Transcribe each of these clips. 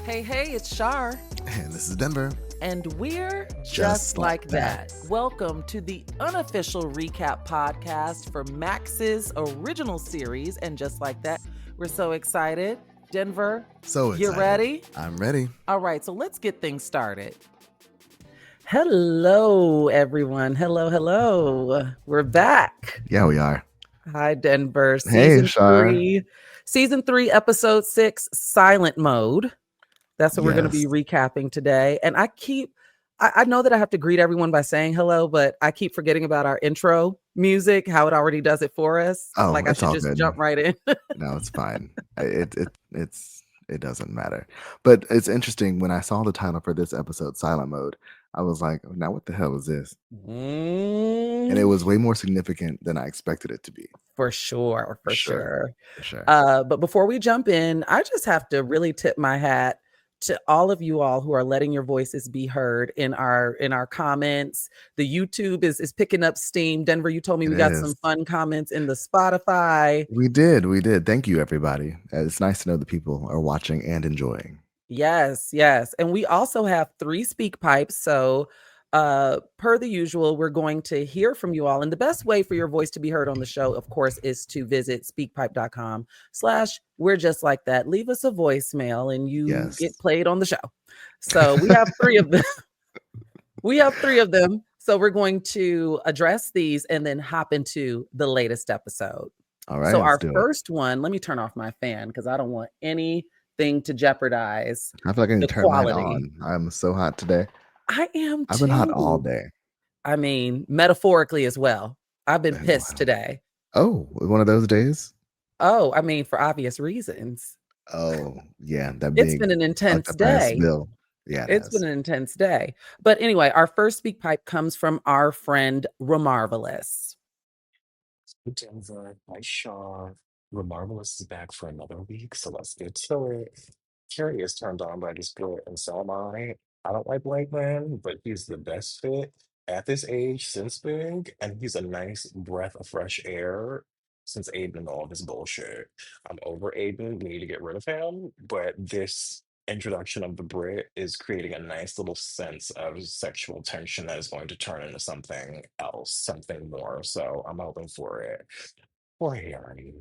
Hey, it's Shar. And this is Denver. And we're Just like that. Welcome to the unofficial recap podcast for Max's original series. And just like that, we're so excited. Denver, So you excited. ready? I'm ready. All right, so let's get things started. Hello, everyone. Hello. We're back. Yeah, we are. Hi, Denver. Hey, Shar. Season 3, episode 6, Silent Mode. That's what we're going to be recapping today. And I know that I have to greet everyone by saying hello, but I keep forgetting about our intro music, how it already does it for us. Oh, like I should just jump right in. No, it's fine. It doesn't matter. But it's interesting, when I saw the title for this episode, Silent Mode, I was like, now what the hell is this? And it was way more significant than I expected it to be. For sure. Sure. But before we jump in, I just have to really tip my hat to all of you all who are letting your voices be heard in our comments. The YouTube is picking up steam. Denver, you told me we got some fun comments in the Spotify. We did. Thank you, everybody. It's nice to know that people are watching and enjoying. Yes. And we also have 3 speak pipes. So per the usual, we're going to hear from you all. And the best way for your voice to be heard on the show, of course, is to visit speakpipe.com/we're just like that. Leave us a voicemail and you get played on the show. So we have 3 of them. We have 3 of them. So we're going to address these and then hop into the latest episode. All right. So our first one, let me turn off my fan because I don't want anything to jeopardize I feel like I need to turn mine on. I'm so hot today. I am too. I've been hot all day. I mean, metaphorically as well. I've been pissed today. Oh, one of those days? Oh, I mean, for obvious reasons. Oh, yeah. It's been an intense day. Yeah, it's been an intense day. But anyway, our first speak pipe comes from our friend Remarvelous. Denver, hi Shaw. Remarvelous is back for another week, so let's get to it. Carrie is turned on by this girl, and so am I. I don't like white men, but he's the best fit at this age since Big, and he's a nice breath of fresh air since Aiden and all this bullshit. I'm over Aiden, we need to get rid of him, but this introduction of the Brit is creating a nice little sense of sexual tension that is going to turn into something else, something more. So I'm hoping for it. Poor Harry.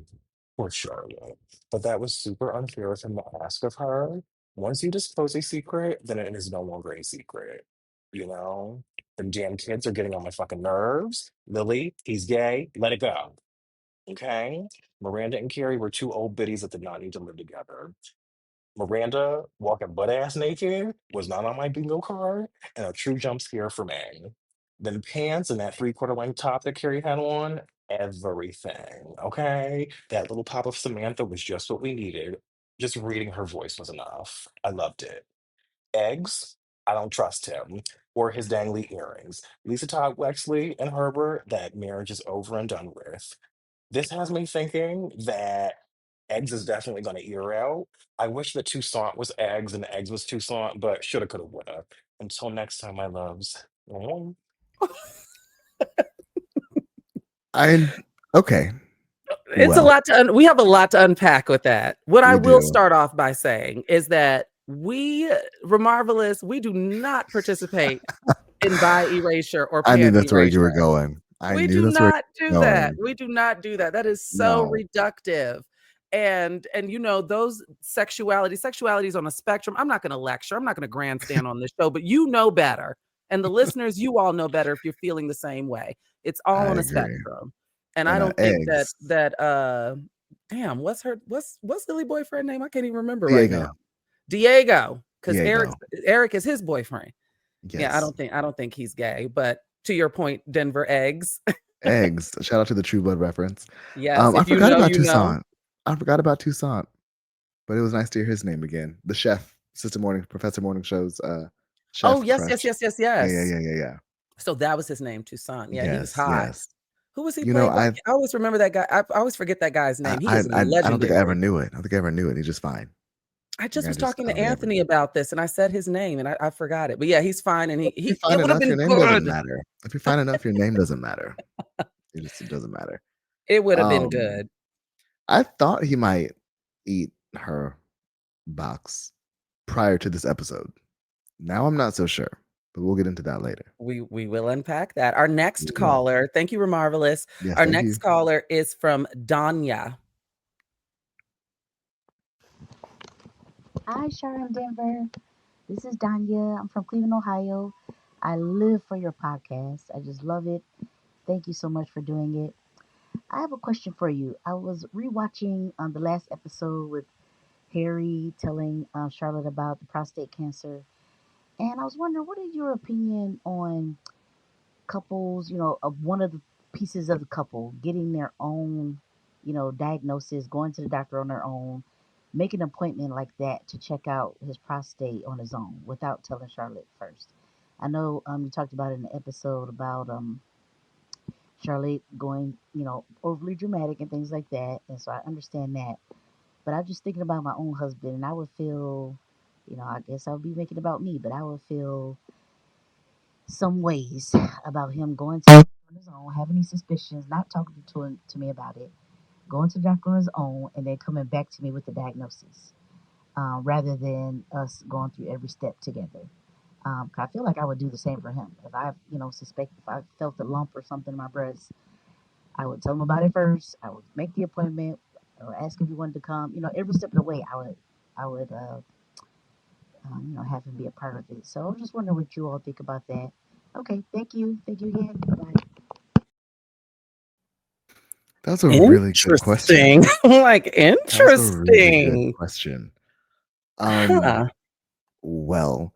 Poor Charlotte. But that was super unfair of him to ask of her. Once you disclose a secret, then it is no longer a secret. You know? The damn kids are getting on my fucking nerves. Lily, he's gay. Let it go. Okay? Miranda and Carrie were 2 old biddies that did not need to live together. Miranda walking butt ass naked was not on my bingo card, and a true jump scare for me. Then pants and that 3/4 length top that Carrie had on, everything. Okay, that little pop of Samantha was just what we needed. Just reading her voice was enough. I loved it. Eggs, I don't trust him or his dangly earrings. Lisa Todd Wexley and Herbert, that marriage is over and done with. This has me thinking that Eggs is definitely going to ear out. I wish that Toussaint was Eggs and Eggs was Toussaint, but shoulda, coulda, woulda. Until next time, my loves. Okay. It's a lot to we have a lot to unpack with that. What I will start off by saying is that Remarvelous, we do not participate in bi erasure or I knew that's erasure. where you were going. We do not do that. That is so reductive. And you know, those sexuality is on a spectrum. I'm not going to lecture. I'm not going to grandstand on this show, but you know better. And the listeners, you all know better if you're feeling the same way. It's all on a spectrum. And I don't think that damn, what's Lily boyfriend name? I can't even remember right now. Diego, because Eric is his boyfriend. Yes. Yeah, I don't think he's gay, but to your point, Denver, eggs. Eggs. Shout out to the True Blood reference. Yes. I forgot about Toussaint. I forgot about Toussaint, but it was nice to hear his name again. The chef, Professor Morning Show's chef. Oh, yes. Yeah. So that was his name, Toussaint. Yeah, he was hot. Yes. Who was he playing? I always remember that guy. I always forget that guy's name. He is legendary. I don't think I ever knew it. He's just fine. I just was talking to Anthony about this, and I said his name, and I forgot it. But yeah, he's fine, and he would have been good. Doesn't matter. If you're fine enough, your name doesn't matter. It doesn't matter. It would have been good. I thought he might eat her box. prior to this episode. Now I'm not so sure, but we'll get into that later. We will unpack that. Our next We will. caller, thank you, Remarvelous. Yes, Our thank next you. caller is from Danya. Hi, Sharon Denver. This is Danya. I'm from Cleveland, Ohio. I live for your podcast. I just love it. Thank you so much for doing it. I have a question for you. I was rewatching the last episode with Harry telling Charlotte about the prostate cancer, and I was wondering, what is your opinion on couples, of one of the pieces of the couple getting their own, diagnosis, going to the doctor on their own, make an appointment like that to check out his prostate on his own without telling Charlotte first. I know you talked about in the episode about Charlotte going, overly dramatic and things like that, and so I understand that. But I'm just thinking about my own husband, and I would feel, I guess I would be making it about me, but I would feel some ways about him going to the doctor on his own, having these suspicions, not talking to me about it, going to the doctor on his own, and then coming back to me with the diagnosis, rather than us going through every step together. I feel like I would do the same for him. If I, if I felt a lump or something in my breast, I would tell him about it first. I would make the appointment or ask if he wanted to come. Every step of the way, I would have him be a part of it. So I'm just wondering what you all think about that. Okay, thank you. Thank you again. Bye. That's a really good question. Like, That's a really good interesting. question. Huh. Well,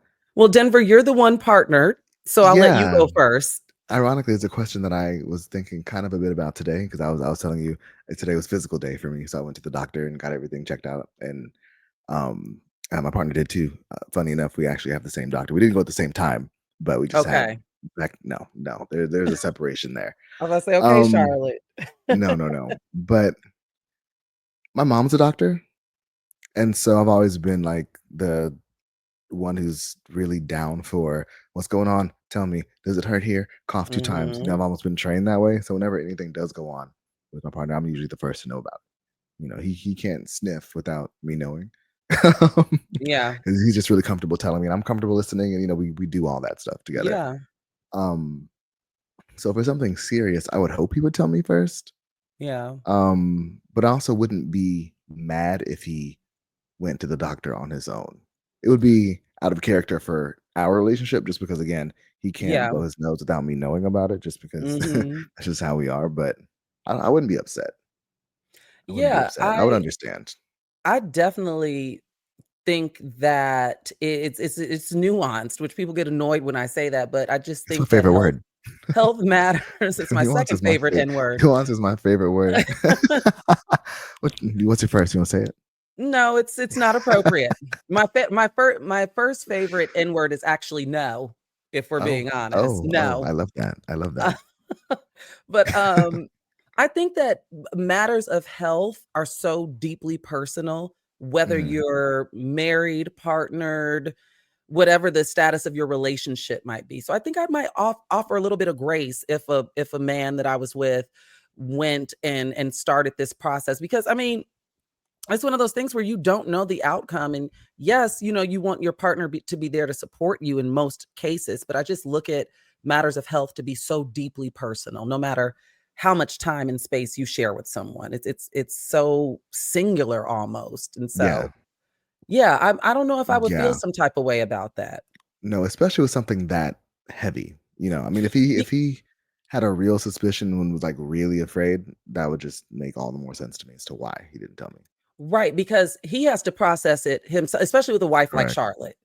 Denver, you're the one partnered, so I'll let you go first. Ironically, it's a question that I was thinking kind of a bit about today because I was telling you today was physical day for me, so I went to the doctor and got everything checked out, and my partner did too. Funny enough, we actually have the same doctor. We didn't go at the same time, but we just had no. There's a separation there. I was gonna say, okay, Charlotte. No. But my mom's a doctor, and so I've always been like the one who's really down for what's going on. Tell me, does it hurt here? Cough 2 times. I've almost been trained that way. So whenever anything does go on with my partner, I'm usually the first to know about it. He can't sniff without me knowing. Yeah. He's just really comfortable telling me, and I'm comfortable listening, and we do all that stuff together. Yeah. So for something serious, I would hope he would tell me first. Yeah. But I also wouldn't be mad if he went to the doctor on his own. It would be out of character for our relationship, just because again, he can't blow his nose without me knowing about it, just because that's just how we are. But I wouldn't be upset. I would understand. I definitely think that it's nuanced, which people get annoyed when I say that, but I just think my favorite word. Health matters. It's my second favorite N word. Nuance is my favorite word. What's your first? You want to say it? No, it's not appropriate. My first favorite N word is actually no. If we're being honest, no. I love that. But I think that matters of health are so deeply personal, whether you're married, partnered, whatever the status of your relationship might be. So I think I might offer a little bit of grace if a man that I was with went and started this process, because I mean, it's one of those things where you don't know the outcome. And yes, you want your partner to be there to support you in most cases, but I just look at matters of health to be so deeply personal, no matter how much time and space you share with someone. It's so singular almost. And so, I don't know if I would feel some type of way about that. No, especially with something that heavy. I mean, if he had a real suspicion and was like really afraid, that would just make all the more sense to me as to why he didn't tell me. Right, because he has to process it himself, especially with a wife like Charlotte.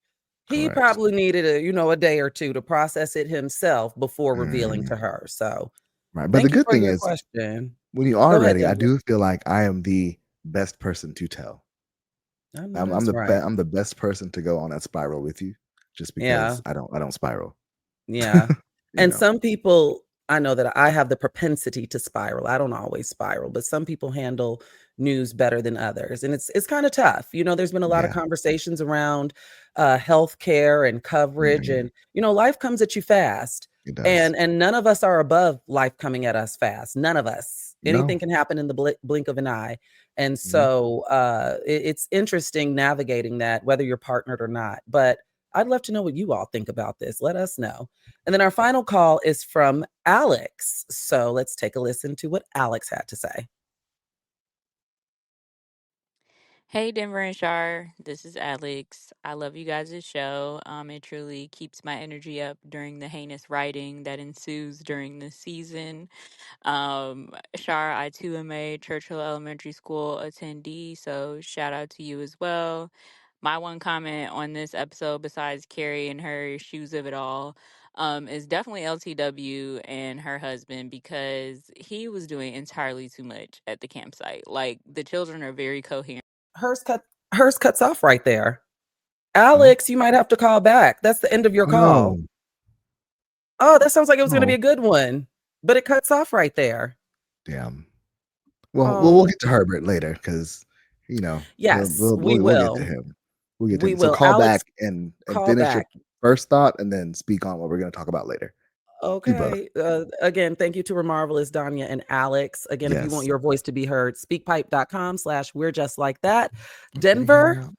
He probably needed a day or two to process it himself before revealing to her. So, but the good thing is, question. when you are ready, I do feel like I am the best person to tell. I'm the best person to go on that spiral with you, just because I don't spiral. Yeah. And some people, I know that I have the propensity to spiral. I don't always spiral, but some people handle news better than others. And it's kind of tough. There's been a lot of conversations around healthcare and coverage, and life comes at you fast. It does. And none of us are above life coming at us fast. None of us. Anything No. can happen in the blink of an eye. And Mhm. so it's interesting navigating that, whether you're partnered or not. But I'd love to know what you all think about this. Let us know. And then our final call is from Alex. So let's take a listen to what Alex had to say. Hey, Denver and Shar. This is Alex. I love you guys' show. It truly keeps my energy up during the heinous writing that ensues during the season. Shar, I too am a Churchill Elementary School attendee, so shout out to you as well. My one comment on this episode, besides Carrie and her shoes of it all, is definitely LTW and her husband, because he was doing entirely too much at the campsite. Like, the children are very coherent. Hers cuts off right there. Hmm? Alex, you might have to call back. That's the end of your Oh call. no. Oh, that sounds like it was going to be Oh, a good one, but it cuts off right there. damn. Well, we'll Oh, get to Herbert later because we'll, yes, we'll we we'll we'll get to will. him. We'll get to We him. So will. call Alex, back and call finish your back. first thought, and then speak on what we're going to talk about later. Do both. Okay. Again, thank you to Remarvelous, Danya, and Alex. Again, if you want Yes. your voice to be heard, speakpipe.com/we're just like that. My titty hanging Denver, out.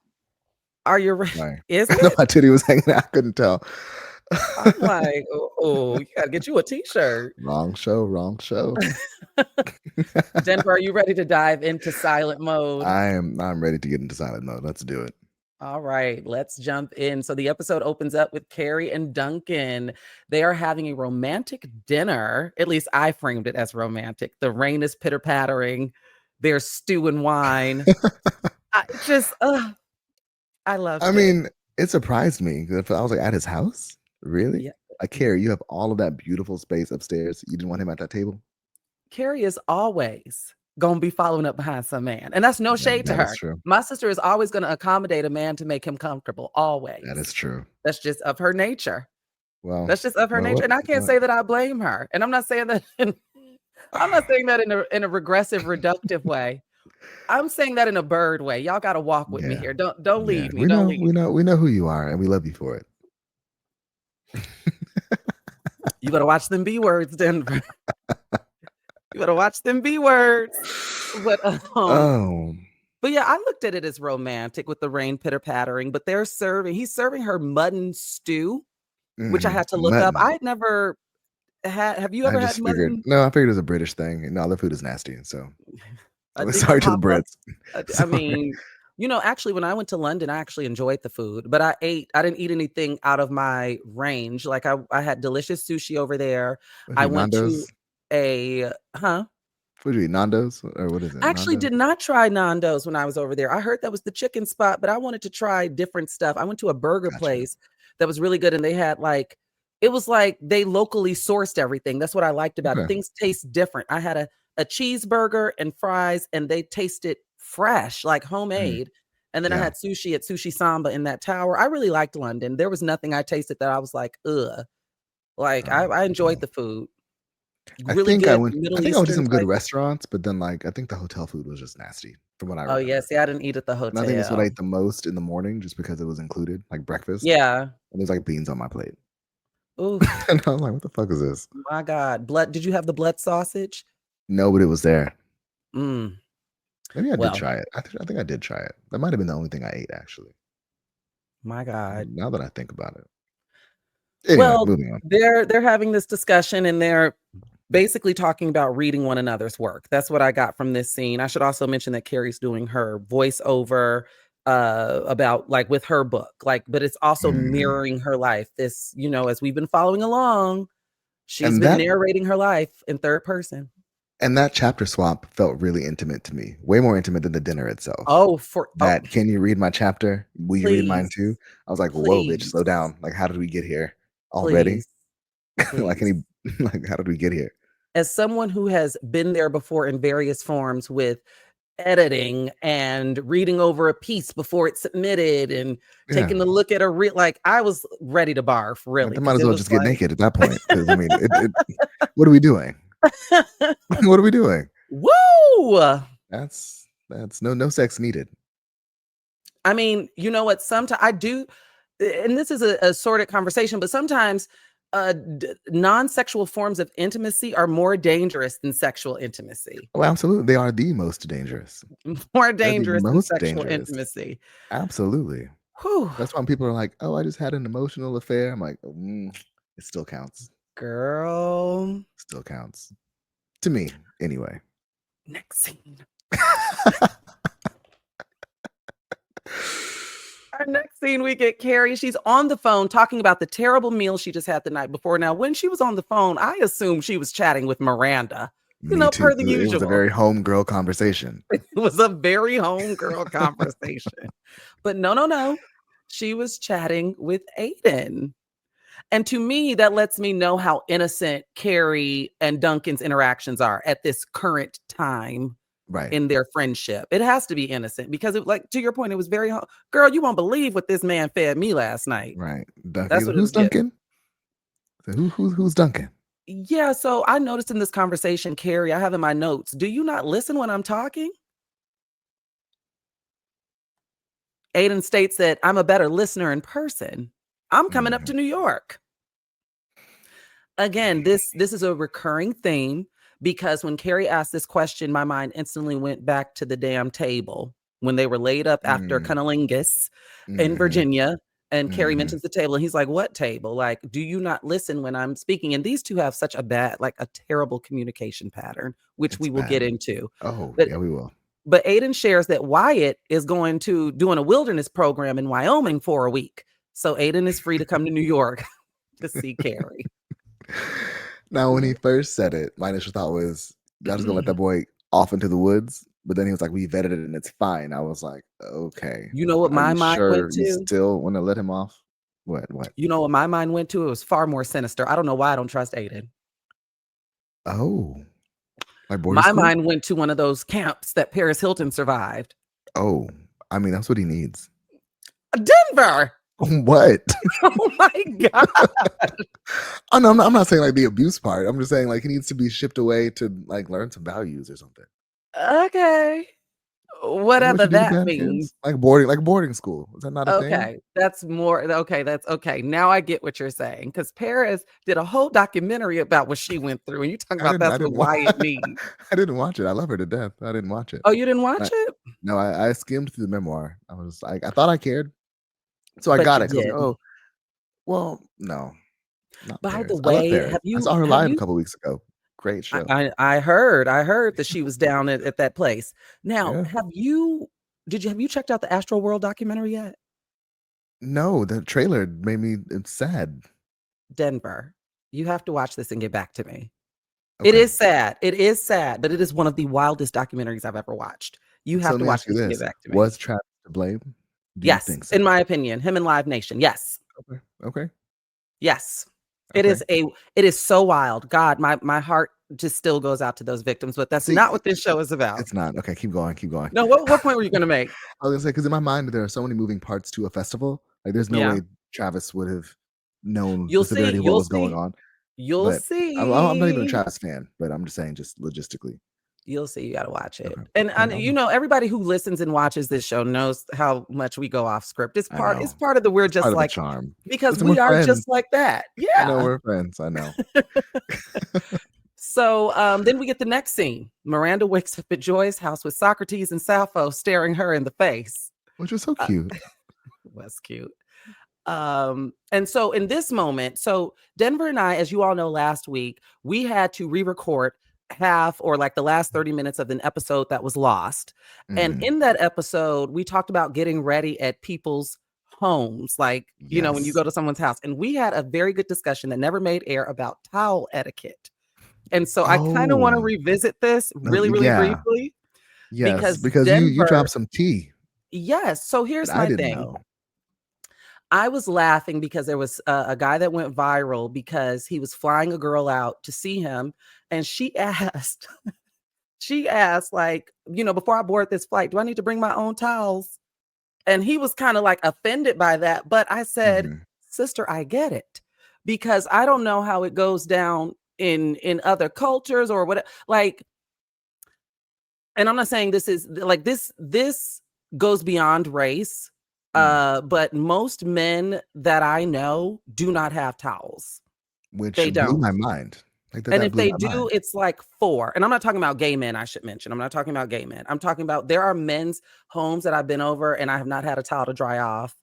are you ready? Sorry. Is No, it? my titty was hanging out. I couldn't tell. I'm like, oh, you got to get you a t-shirt. Wrong show. Wrong show. Denver, are you ready to dive into silent mode? I'm ready to get into silent mode. Let's do it. All right, let's jump in. So the episode opens up with Carrie and Duncan. They are having a romantic dinner. At least I framed it as romantic. The rain is pitter-pattering. There's stew and wine. I loved I it. mean, it surprised me. I was like, at his house? Really? Yeah. Like, Carrie, you have all of that beautiful space upstairs. You didn't want him at that table? Carrie is always gonna be following up behind some man. And that's no shade to That is her. true. My sister is always going to accommodate a man to make him comfortable. Always. That is true. That's just of her nature. Well, That's just of her nature. And I can't say that I blame her. And I'm not saying that I'm not saying that in a regressive, reductive way. I'm saying that in a bird way. Y'all got to walk with me here. Don't leave me. We Don't know, leave we know, we know who you are, and we love you for it. You better watch them B words, Denver. You better watch them B words. But But yeah, I looked at it as romantic with the rain pitter-pattering, but he's serving her mutton stew, which I had to look up. Mutton. I'd never had. Have you I ever had just figured. mutton? No, I figured it was a British thing. And all their food is nasty. So I think sorry to the pop-up. Brits. I mean, actually, when I went to London, I actually enjoyed the food, but I didn't eat anything out of my range. Like I had delicious sushi over there. I went to What do you eat, Nando's? Or what is it? I actually Nando's? did not try Nando's when I was over there. I heard that was the chicken spot, but I wanted to try different stuff. I went to a burger place that was really good, and they had it was like they locally sourced everything. That's what I liked about it. Things taste different. I had a cheeseburger and fries, and they tasted fresh, like homemade. And then I had sushi at Sushi Samba in that tower. I really liked London. There was nothing I tasted that I was like, ugh. Like I enjoyed the food. Really good Middle I think I went to Eastern some good type. restaurants, but then I think the hotel food was just nasty from what I remember. Oh yeah, see, I didn't eat at the And I think that's what I hotel. ate the most in the morning, just because it was included, like breakfast. Yeah. And there's beans on my plate. Ooh, And I was like, what the fuck is this? my God. Did you have the blood sausage? No, but it was there. Mm. Maybe I did try it. I think I did try it. That might have been the only thing I ate, actually. My God. Now that I think about it. Anyway, moving on. They're having this discussion, and they're basically talking about reading one another's work. That's what I got from this scene. I should also mention that Carrie's doing her voiceover about with her book, but it's also mirroring her life. This, as we've been following along, she's been narrating her life in third person. And that chapter swap felt really intimate to me, way more intimate than the dinner itself. Can you read my chapter? Will you read mine too? I was like, whoa, bitch, slow down. How did we get here already? Please. How did we get here? As someone who has been there before in various forms with editing and reading over a piece before it's submitted and taking a look at I was ready to barf, really. I might as well just get naked at that point. Because I mean, what are we doing? What are we doing? Woo! That's no sex needed. I mean, you know what? Sometimes I do, and this is a sorted conversation, but sometimes non-sexual forms of intimacy are more dangerous than sexual intimacy. Oh, absolutely. They are the most dangerous. More They're the dangerous than most sexual dangerous. intimacy. Absolutely. Whew. That's why people are like, "Oh, I just had an emotional affair." I'm like, it still counts. Girl. Still counts. To me, anyway. Next scene. Our next scene, we get Carrie. She's on the phone talking about the terrible meal she just had the night before. Now, when she was on the phone, I assumed she was chatting with Miranda. Me too. Per the It was a usual. very homegirl conversation. It was a very homegirl conversation. But no. She was chatting with Aiden. And to me, that lets me know how innocent Carrie and Duncan's interactions are at this current time. Right. In their friendship. It has to be innocent because it, like, to your point, it was very girl, you won't believe what this man fed me last night. Right. Duncan. That's what Who's Duncan? So who's Duncan? Yeah, so I noticed in this conversation, Carrie, I have in my notes, do you not listen when I'm talking? Aiden states that I'm a better listener in person. I'm coming up to New York. Again, this is a recurring theme because when Carrie asked this question, my mind instantly went back to the damn table when they were laid up after cunnilingus in Virginia. And Carrie mentions the table and he's like, what table? Like, do you not listen when I'm speaking? And these two have such a terrible communication pattern, which we will get into. Oh, but, yeah, we will. But Aiden shares that Wyatt is going to doing a wilderness program in Wyoming for a week. So Aiden is free to come to New York to see Carrie. Now, when he first said it, my initial thought was, y'all just gonna let that boy off into the woods? But then he was like, we vetted it and it's fine. I was like, okay. You know what my mind went to? You still want to let him off? What? You know what my mind went to? It was far more sinister. I don't know why I don't trust Aiden. Oh. Like boarding my school? Mind went to one of those camps that Paris Hilton survived. Oh, I mean, that's what he needs. Denver! What? Oh my God. Oh, no, I'm not saying like the abuse part. I'm just saying like he needs to be shipped away to like learn some values or something. Okay. Whatever that means. Like boarding school. Is that not a thing? Okay. That's more okay. That's okay. Now I get what you're saying. Because Paris did a whole documentary about what she went through. And you talking about that's what Wyatt needs. I didn't watch it. I love her to death. I didn't watch it. Oh, you didn't watch it? No, I skimmed through the memoir. I was like, I thought I cared. So I got it. I was like, oh, well, no. By the way, I saw her live a couple weeks ago. Great show. I heard that she was down at that place. Now, have you checked out the Astro World documentary yet? No, the trailer made me sad. Denver, you have to watch this and get back to me. Okay. It is sad. It is sad, but it is one of the wildest documentaries I've ever watched. You have to watch this and get back to me. Was Travis to blame? Yes, so? In my opinion, him and Live Nation. Yes. Okay. Yes. Okay. It is so wild. God, my heart just still goes out to those victims, but that's not what this show is about. It's not. Okay, keep going. No, what point were you going to make? I was going to say, because in my mind, there are so many moving parts to a festival. Like, there's no way Travis would have known the severity of what was going on. You'll see. I'm not even a Travis fan, but I'm just saying, just logistically. You'll see. You got to watch it. Okay. And you know, everybody who listens and watches this show knows how much we go off script. It's part of the we're just like charm. Because we are friends. Just like that. Yeah. I know we're friends. I know. So then we get the next scene. Miranda wakes up at Joy's house with Socrates and Sappho staring her in the face. Which was so cute. It was cute. And so in this moment, so Denver and I, as you all know, last week, we had to re-record half or like the last 30 minutes of an episode that was lost. And in that episode, we talked about getting ready at people's homes, like, you know, when you go to someone's house. And we had a very good discussion that never made air about towel etiquette. And so I kind of want to revisit this really briefly. Yes, because Denver, you dropped some tea. Yes. So here's my thing. Know. I was laughing because there was a guy that went viral because he was flying a girl out to see him. And she asked, like, you know, before I board this flight, do I need to bring my own towels? And he was kind of like offended by that. But I said, sister, I get it. Because I don't know how it goes down in other cultures or what, like, and I'm not saying this is like this goes beyond race. But most men that I know do not have towels. which They blew don't. my mind. Like And that if blew they my do, mind. it's like 4. And I'm not talking about gay men, I should mention. I'm not talking about gay men. I'm talking about there are men's homes that I've been over and I have not had a towel to dry off.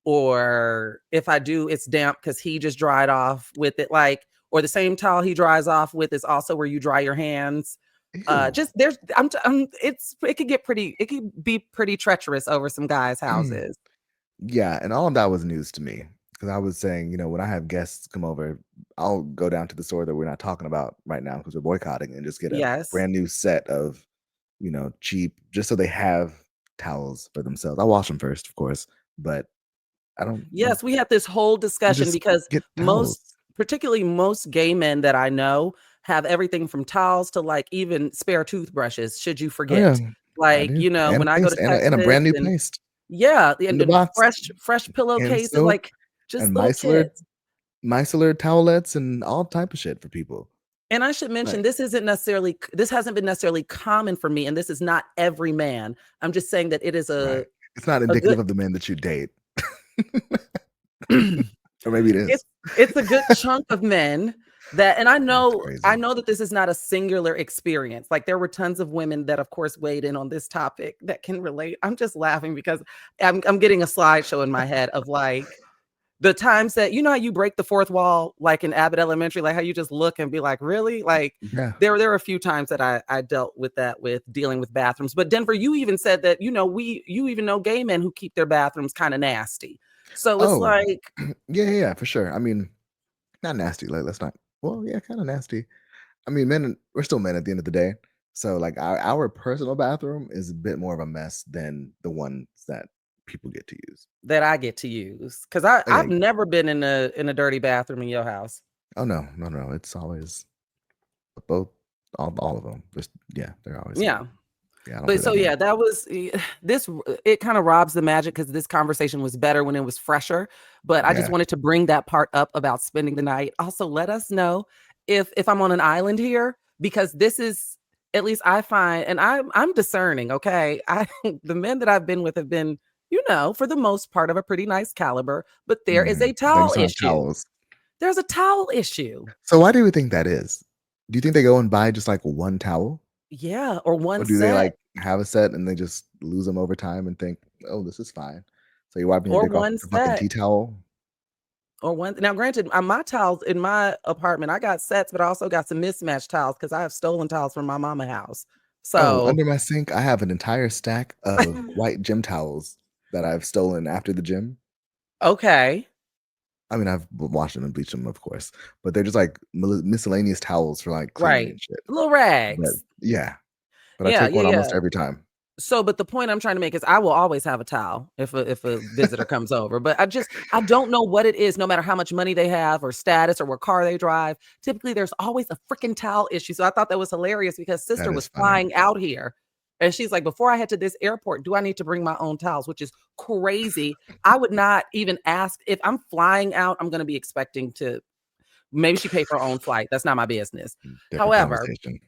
Or if I do, it's damp because he just dried off with it. Like, or the same towel he dries off with is also where you dry your hands. Ew. Just there's it could be pretty treacherous over some guys' houses. Yeah, and all of that was news to me because I was saying, when I have guests come over, I'll go down to the store that we're not talking about right now because we're boycotting and just get a Yes. brand new set of, cheap, just so they have towels for themselves. I wash them first, of course, but I don't like Yes, we had this whole discussion just because get towels. particularly most gay men that I know have everything from towels to like even spare toothbrushes, should you Oh yeah, forget. I Like, do, and a when I go paste to and a Texas brand new and paste yeah, in and, the box fresh and pillowcases, soap like just and little kits. micellar towelettes and all type of shit for people. And I should mention Right, this this hasn't been necessarily common for me, and this is not every man. I'm just saying that it is right. It's not a good indicative of the men that you date. Or maybe it is. it's a good chunk of men that, and That's I crazy. know that this is not a singular experience. Like there were tons of women that of course weighed in on this topic that can relate. I'm just laughing because I'm getting a slideshow in my head of like the times that how you break the fourth wall like in Abbott Elementary, like how you just look and be like, really? Like Yeah. there were a few times that I dealt with that with dealing with bathrooms. But Denver, you even said that you even know gay men who keep their bathrooms kind of nasty. So it's Oh, like yeah, for sure. I mean, not nasty. Like, let's not. Well, yeah, kind of nasty. I mean, we're still men at the end of the day. So, like, our personal bathroom is a bit more of a mess than the ones that people get to use. that I get to use because Oh yeah. I've never been in a dirty bathroom in your house. Oh no, no. It's always both, all of them. Just yeah, they're always. Yeah. Yeah, I don't do But that so anymore. yeah, that was this. It kind of robs the magic because this conversation was better when it was fresher. But I just Yeah. wanted to bring that part up about spending the night. Also, let us know if I'm on an island here because this is at least I find, and I'm discerning. Okay, the men that I've been with have been, for the most part, of a pretty nice caliber. But there is a They towel just have issue. towels. There's a towel issue. So why do you think that is? Do you think they go and buy just like one towel? Yeah, or Or one do they, set, like, have a set and they just lose them over time and think, "Oh, this is fine." So you're wiping your or dick off one with a fucking set. tea towel? Or one now granted, my towels in my apartment, I got sets, but I also got some mismatched towels because I have stolen towels from my mama house. Oh, So, under my sink, I have an entire stack of white gym towels that I've stolen after the gym. okay, I mean, I've washed them and bleached them, of course, but they're just, like, miscellaneous towels for, like, cleaning right. and shit. Little But rags. yeah, but I Yeah, take yeah, one yeah. almost every time. So, but the point I'm trying to make is I will always have a towel if a visitor comes over. But I don't know what it is, no matter how much money they have or status or what car they drive. Typically, there's always a freaking towel issue. So I thought that was hilarious because sister That was is funny. flying out here. And she's like, before I head to this airport, do I need to bring my own towels? Which is crazy. I would not even ask if I'm flying out, I'm going to be expecting to maybe she paid for her own flight. That's not my business. Different However, conversation.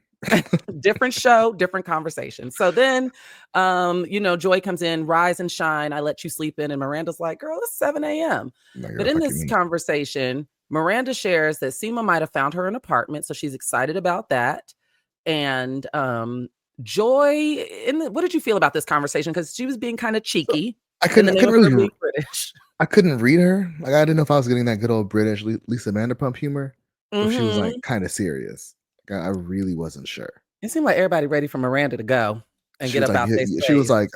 different show, different conversation. So then, Joy comes in, rise and shine. I let you sleep in. And Miranda's like, girl, it's 7 a.m. No, But girl, in fuck you this mean. conversation, Miranda shares that Seema might have found her an apartment. So she's excited about that. And Joy, what did you feel about this conversation? Because she was being kind of So, cheeky I in couldn't the I name couldn't of her really being British. I couldn't read her. Like, I didn't know if I was getting that good old British Lisa Vanderpump humor, or if she was, like, Hmm. kinda serious. Like, I really wasn't sure. It seemed like everybody ready for Miranda to go and She get was up like, out their she was space. like,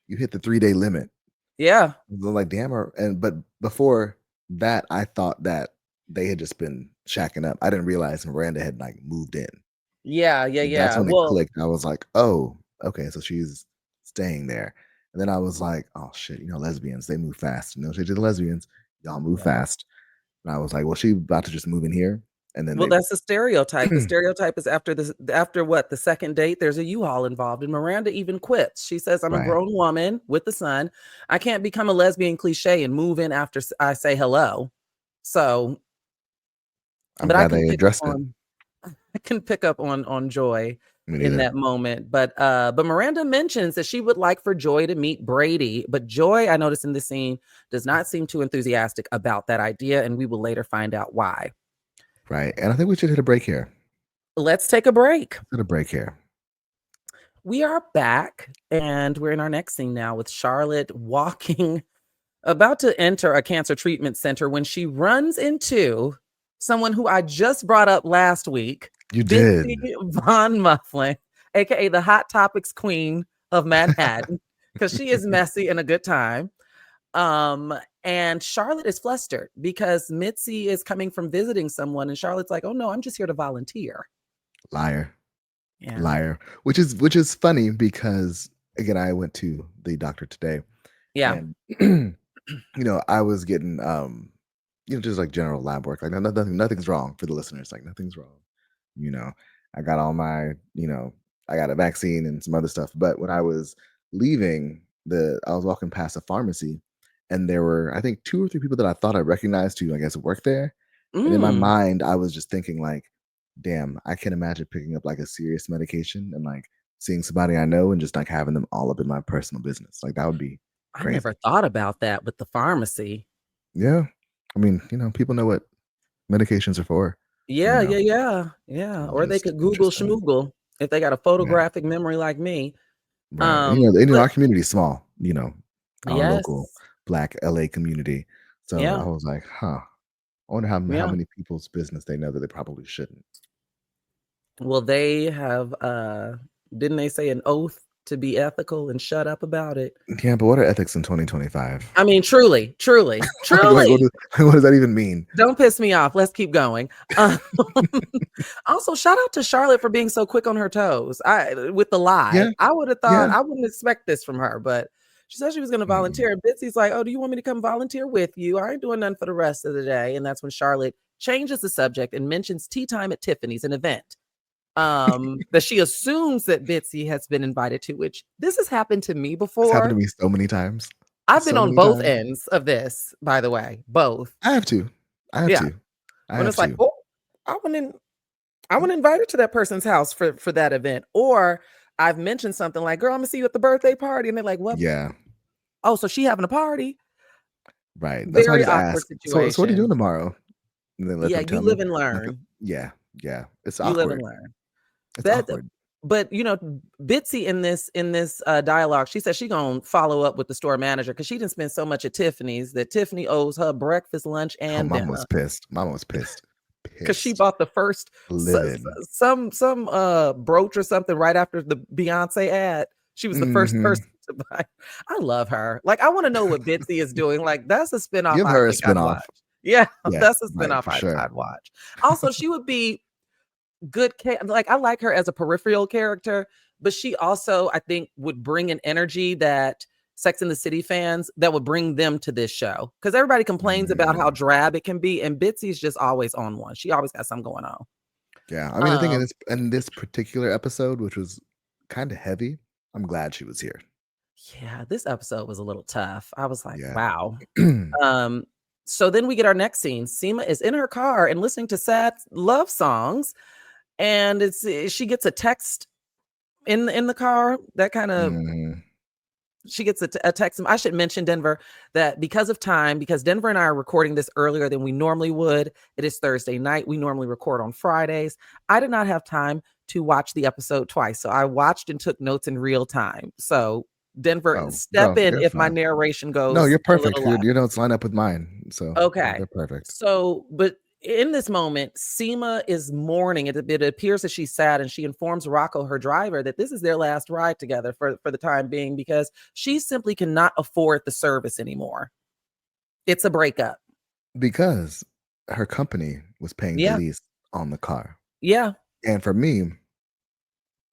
"You hit the 3-day limit." Yeah. I was like, "Damn," but before that, I thought that they had just been shacking up. I didn't realize Miranda had, like, moved in. Yeah. Yeah. That's Yeah. when it Well, clicked. I was like, "Oh, okay, so she's staying there." And then I was like, "Oh, shit, lesbians, they move fast. No shit to the lesbians, y'all move right. fast." And I was like, "Well, she about to just move in here," and then Well, they that's the stereotype. The stereotype is after what? The second date, there's a U-Haul involved. And Miranda even quips. She says, I'm a Right. grown woman with a son. I can't become a lesbian cliche and move in after I say hello. So, I'm but I glad can they pick up addressed it. on I can pick up on Joy. Me in neither. that moment. But Miranda mentions that she would like for Joy to meet Brady, but Joy, I noticed in this scene, does not seem too enthusiastic about that idea, and we will later find out why. Right. And I think we should hit a break here. Let's take a break. Hit a break here. We are back, and we're in our next scene now with Charlotte walking, about to enter a cancer treatment center when she runs into someone who I just brought up last week. You did. Bitsy Von Mufflin, aka the Hot Topics Queen of Manhattan, because she is messy and a good time. And Charlotte is flustered because Mitzi is coming from visiting someone, and Charlotte's like, "Oh no, I'm just here to volunteer." Liar. Yeah. Liar. Which is funny because again, I went to the doctor today. Yeah. And I was getting just like general lab work. Like nothing's wrong for the listeners. Like nothing's wrong. I got all my, I got a vaccine and some other stuff. But when I was leaving, I was walking past a pharmacy, and there were, I think, 2 or 3 people that I thought I recognized who I guess work there. And in my mind, I was just thinking like, damn, I can't imagine picking up like a serious medication and like seeing somebody I know and just like having them all up in my personal business. Like that would be crazy. I never thought about that with the pharmacy. Yeah. I mean, people know what medications are for. Yeah. Or they could Google Schmoogle if they got a photographic memory like me. Right. Our community is small, our local Black LA community. So I was like, I wonder how many people's business they know that they probably shouldn't. Well, they have, didn't they say an oath to be ethical and shut up about it? Yeah, but what are ethics in 2025? I mean, truly. Like, what does that even mean? Don't piss me off. Let's keep going. Also, shout out to Charlotte for being so quick on her toes. With the lie. Yeah. I would have thought, I wouldn't expect this from her, but she said she was going to volunteer. And Bitsy's like, "Oh, do you want me to come volunteer with you? I ain't doing nothing for the rest of the day." And that's when Charlotte changes the subject and mentions tea time at Tiffany's, an event that she assumes that Bitsy has been invited to, which this has happened to me before. It's happened to me so many times. I've been on both ends of this, by the way, both. I have to. When it's like, oh, I wouldn't invite her to that person's house for that event. Or I've mentioned something like, "Girl, I'm gonna see you at the birthday party." And they're like, "What?" Yeah. "Oh, so she having a party?" Right. That's Very why I awkward just ask. situation. So what are you doing tomorrow? And then You live and learn. Yeah. It's You awkward. live and learn. It's awkward. But Bitsy in this dialogue, she said she gonna follow up with the store manager because she didn't spend so much at Tiffany's that Tiffany owes her breakfast, lunch, and dinner. Mama was pissed. Because she bought the first some brooch or something right after the Beyonce ad. She was the first person to buy. I love her. Like, I want to know what Bitsy is doing. Like, that's a spinoff. Give her a spinoff. Yeah, that's a spinoff sure. I'd watch. Also, she would be good. Like, I like her as a peripheral character, but she also, I think, would bring an energy that Sex and the City fans, that would bring them to this show. Because everybody complains about how drab it can be, and Bitsy's just always on one. She always got something going on. Yeah, I mean, I think in this particular episode, which was kind of heavy, I'm glad she was here. Yeah, this episode was a little tough. I was like, wow. So then we get our next scene. Seema is in her car and listening to sad love songs, and she gets a text in the car that kind of. She gets a text. I should mention, Denver, that because of time, because Denver and I are recording this earlier than we normally would. It is Thursday night. We normally record on Fridays. I did not have time to watch the episode twice, so I watched and took notes in real time. So Denver, step in if my narration goes. No, you're perfect. Your notes line up with mine. So okay, they're perfect. So, but in this moment, Seema is mourning. It appears that she's sad, and she informs Rocco, her driver, that this is their last ride together for the time being, because she simply cannot afford the service anymore. It's a breakup. Because her company was paying the lease on the car. Yeah. And for me,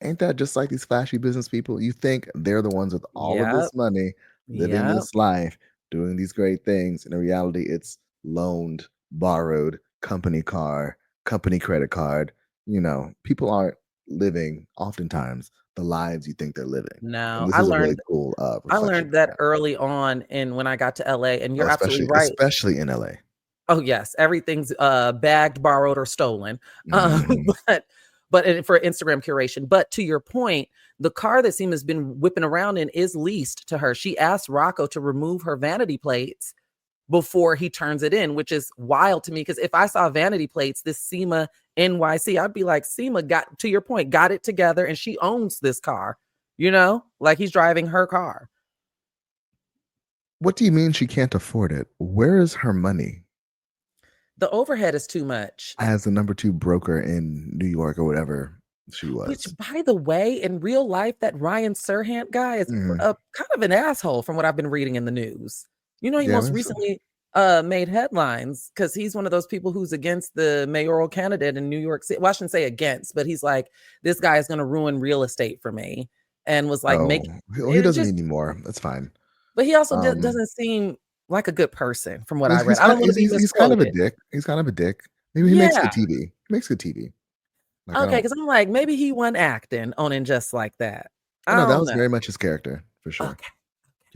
ain't that just like these flashy business people? You think they're the ones with all of this money, living this life, doing these great things. In reality, it's loaned, borrowed, company car, company credit card. People aren't living oftentimes the lives you think they're living. No, I learned really cool. I learned that early on, and when I got to LA, and you're absolutely right, especially in LA. Oh yes, everything's bagged, borrowed, or stolen. But but for Instagram curation. But to your point, the car that Seema's been whipping around in is leased to her. She asked Rocco to remove her vanity plates before he turns it in, which is wild to me. Because if I saw vanity plates, this Sema NYC, I'd be like, Sema got, to your point, got it together and she owns this car, like he's driving her car. What do you mean she can't afford it? Where is her money? The overhead is too much. As the number 2 broker in New York or whatever she was. Which, by the way, in real life, that Ryan Serhant guy is kind of an asshole from what I've been reading in the news. He most recently made headlines because he's one of those people who's against the mayoral candidate in New York City. Well, I shouldn't say against, but he's like, this guy is going to ruin real estate for me. And was like, he doesn't anymore. That's fine. But he also doesn't seem like a good person from what I read. He's kind of a dick. He's kind of a dick. Maybe he makes good TV. He makes good TV. Okay, because I'm like, maybe he won acting on And Just Like That. No, that was very much his character, for sure. Okay.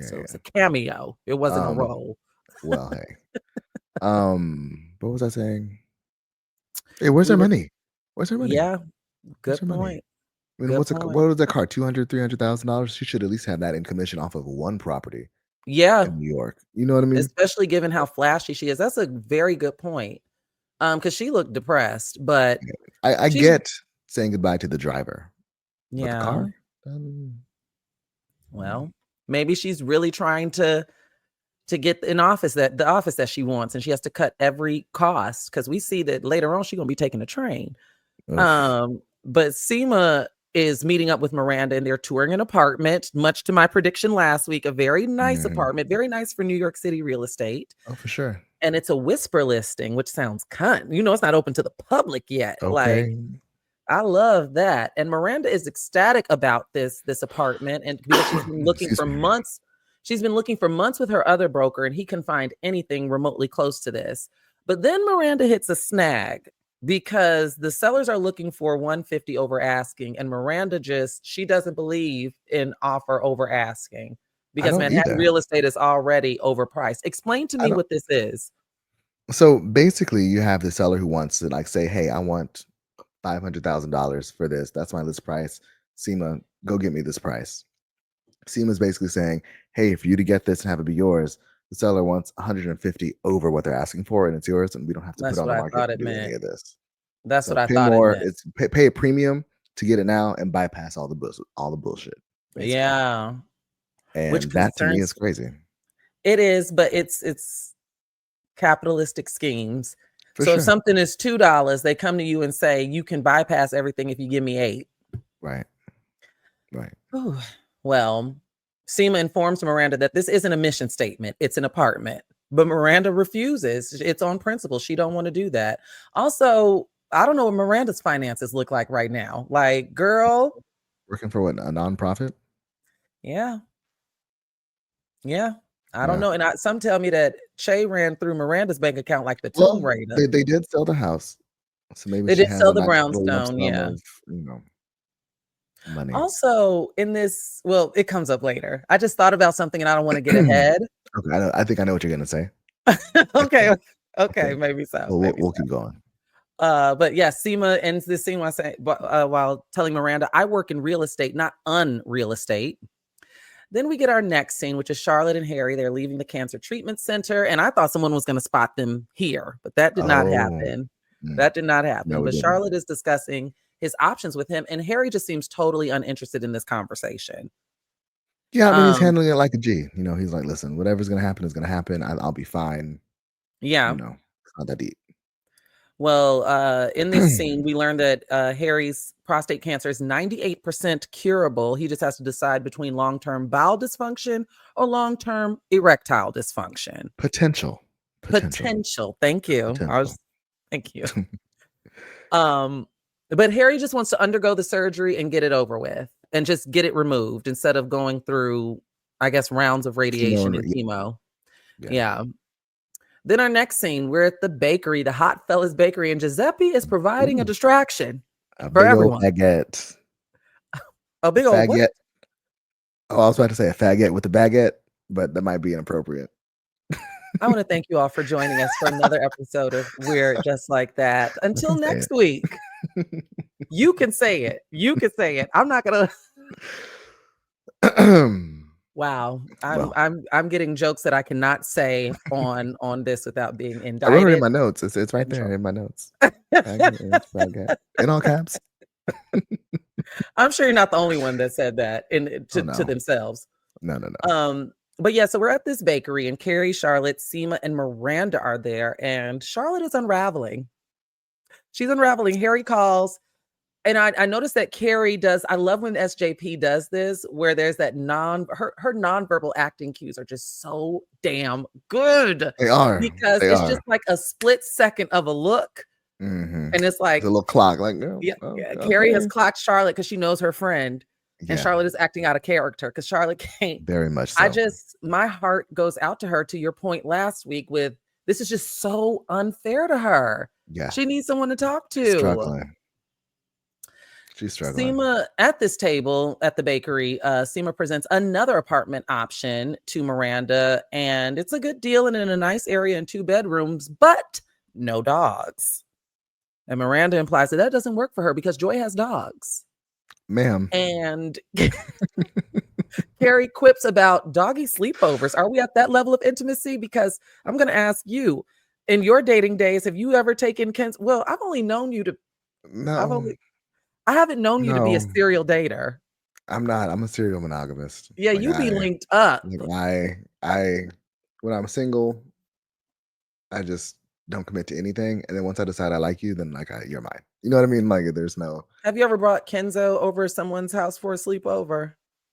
So it's a cameo. It wasn't a role. Well, hey. What was I saying? Hey, where's her money? Where's her money? Yeah, good point. I mean, what was that car? $200,000-$300,000? She should at least have that in commission off of one property. Yeah. In New York. You know what I mean? Especially given how flashy she is. That's a very good point. Because she looked depressed, but I get saying goodbye to the driver. Yeah. But the car? Well, maybe she's really trying to get the office that she wants, and she has to cut every cost because we see that later on she's gonna be taking a train. But Seema is meeting up with Miranda and they're touring an apartment, much to my prediction last week. A very nice apartment, very nice for New York City real estate. Oh, for sure. And it's a whisper listing, which sounds cunt. It's not open to the public yet. Okay. Like, I love that. And Miranda is ecstatic about this apartment, and because she's been looking for months. She's been looking for months with her other broker, and he can find anything remotely close to this. But then Miranda hits a snag because the sellers are looking for $150 over asking, and Miranda she doesn't believe in offer over asking. Because Manhattan real estate is already overpriced. Explain to me what this is. So basically, you have the seller who wants to say, hey, I want $500,000 for this. That's my list price. Sema, go get me this price. Seema's basically saying, hey, for you to get this and have it be yours, the seller wants $150 over what they're asking for, and it's yours, and we don't have to put it on the market and do any of this. That's what I thought it meant. It's pay a premium to get it now and bypass all the bullshit. Basically. Yeah. And that to me is crazy. It is, but it's capitalistic schemes. If something is $2, they come to you and say, you can bypass everything if you give me $8. Right. Ooh. Well, Sema informs Miranda that this isn't a mission statement. It's an apartment. But Miranda refuses. It's on principle. She don't want to do that. Also, I don't know what Miranda's finances look like right now. Like, girl. Working for what, a nonprofit? Yeah. I don't know. And some tell me that Che ran through Miranda's bank account like the Tomb Raider. They did sell the house. So maybe they did sell the brownstone. Yeah. Of, money. Also, in this, it comes up later. I just thought about something and I don't want to get ahead. Okay, I think I know what you're gonna say. Okay, maybe so. We'll keep going. But yeah, Sema ends this scene while telling Miranda, I work in real estate, not unreal estate. Then we get our next scene, which is Charlotte and Harry. They're leaving the cancer treatment center, and I thought someone was going to spot them here, but that did not happen. That did not happen. No, but Charlotte is discussing his options with him, and Harry just seems totally uninterested in this conversation. Yeah, I mean, he's handling it like a G. He's like, listen, whatever's going to happen is going to happen. I'll be fine. Yeah. It's not that deep. Well, in this scene, we learned that Harry's prostate cancer is 98% curable. He just has to decide between long-term bowel dysfunction or long-term erectile dysfunction. Potential. Thank you. Thank you. But Harry just wants to undergo the surgery and get it over with and just get it removed instead of going through, I guess, rounds of radiation and chemo. Yeah. Then our next scene, we're at the bakery, the Hot Fellas Bakery, and Giuseppe is providing a distraction for everyone. Baguette. A big old baguette. Oh, I was about to say a faggot with a baguette, but that might be inappropriate. I want to thank you all for joining us for another episode of We're Just Like That. Until next week. You can say it. You can say it. I'm not gonna. Wow, Well, I'm getting jokes that I cannot say on this without being I wrote it in indicted. my notes. It's right there in my notes. In all caps. I'm sure you're not the only one that said that Oh, to no. themselves. No. But yeah, so we're at this bakery and Carrie, Charlotte, Seema, and Miranda are there, and Charlotte is unraveling. She's unraveling. Harry calls. And I noticed that Carrie does. I love when SJP does this, where there's that her nonverbal acting cues are just so damn good. They are. Because it's just like a split second of a look. Mm-hmm. And it's like a little clock, like yeah, okay. Carrie has clocked Charlotte because she knows her friend. And Yeah, Charlotte is acting out of character because Charlotte can't. very much so. My heart goes out to her, to your point last week with this is just so unfair to her. Yeah. She needs someone to talk to. She's struggling. Seema, at this table at the bakery, Seema presents another apartment option to Miranda, and it's a good deal and in a nice area and 2 bedrooms, but no dogs. And Miranda implies that doesn't work for her because Joy has dogs. Ma'am. And Carrie quips about doggy sleepovers. Are we at that level of intimacy? Because I'm going to ask you, in your dating days, have you ever taken well, I've only known you to I haven't known you to be a serial dater. I'm not. I'm a serial monogamist. Yeah, you be linked up. Like when I'm single, I just don't commit to anything. And then once I decide I like you, then you're mine. You know what I mean? Like there's no. Have you ever brought Kenzo over someone's house for a sleepover?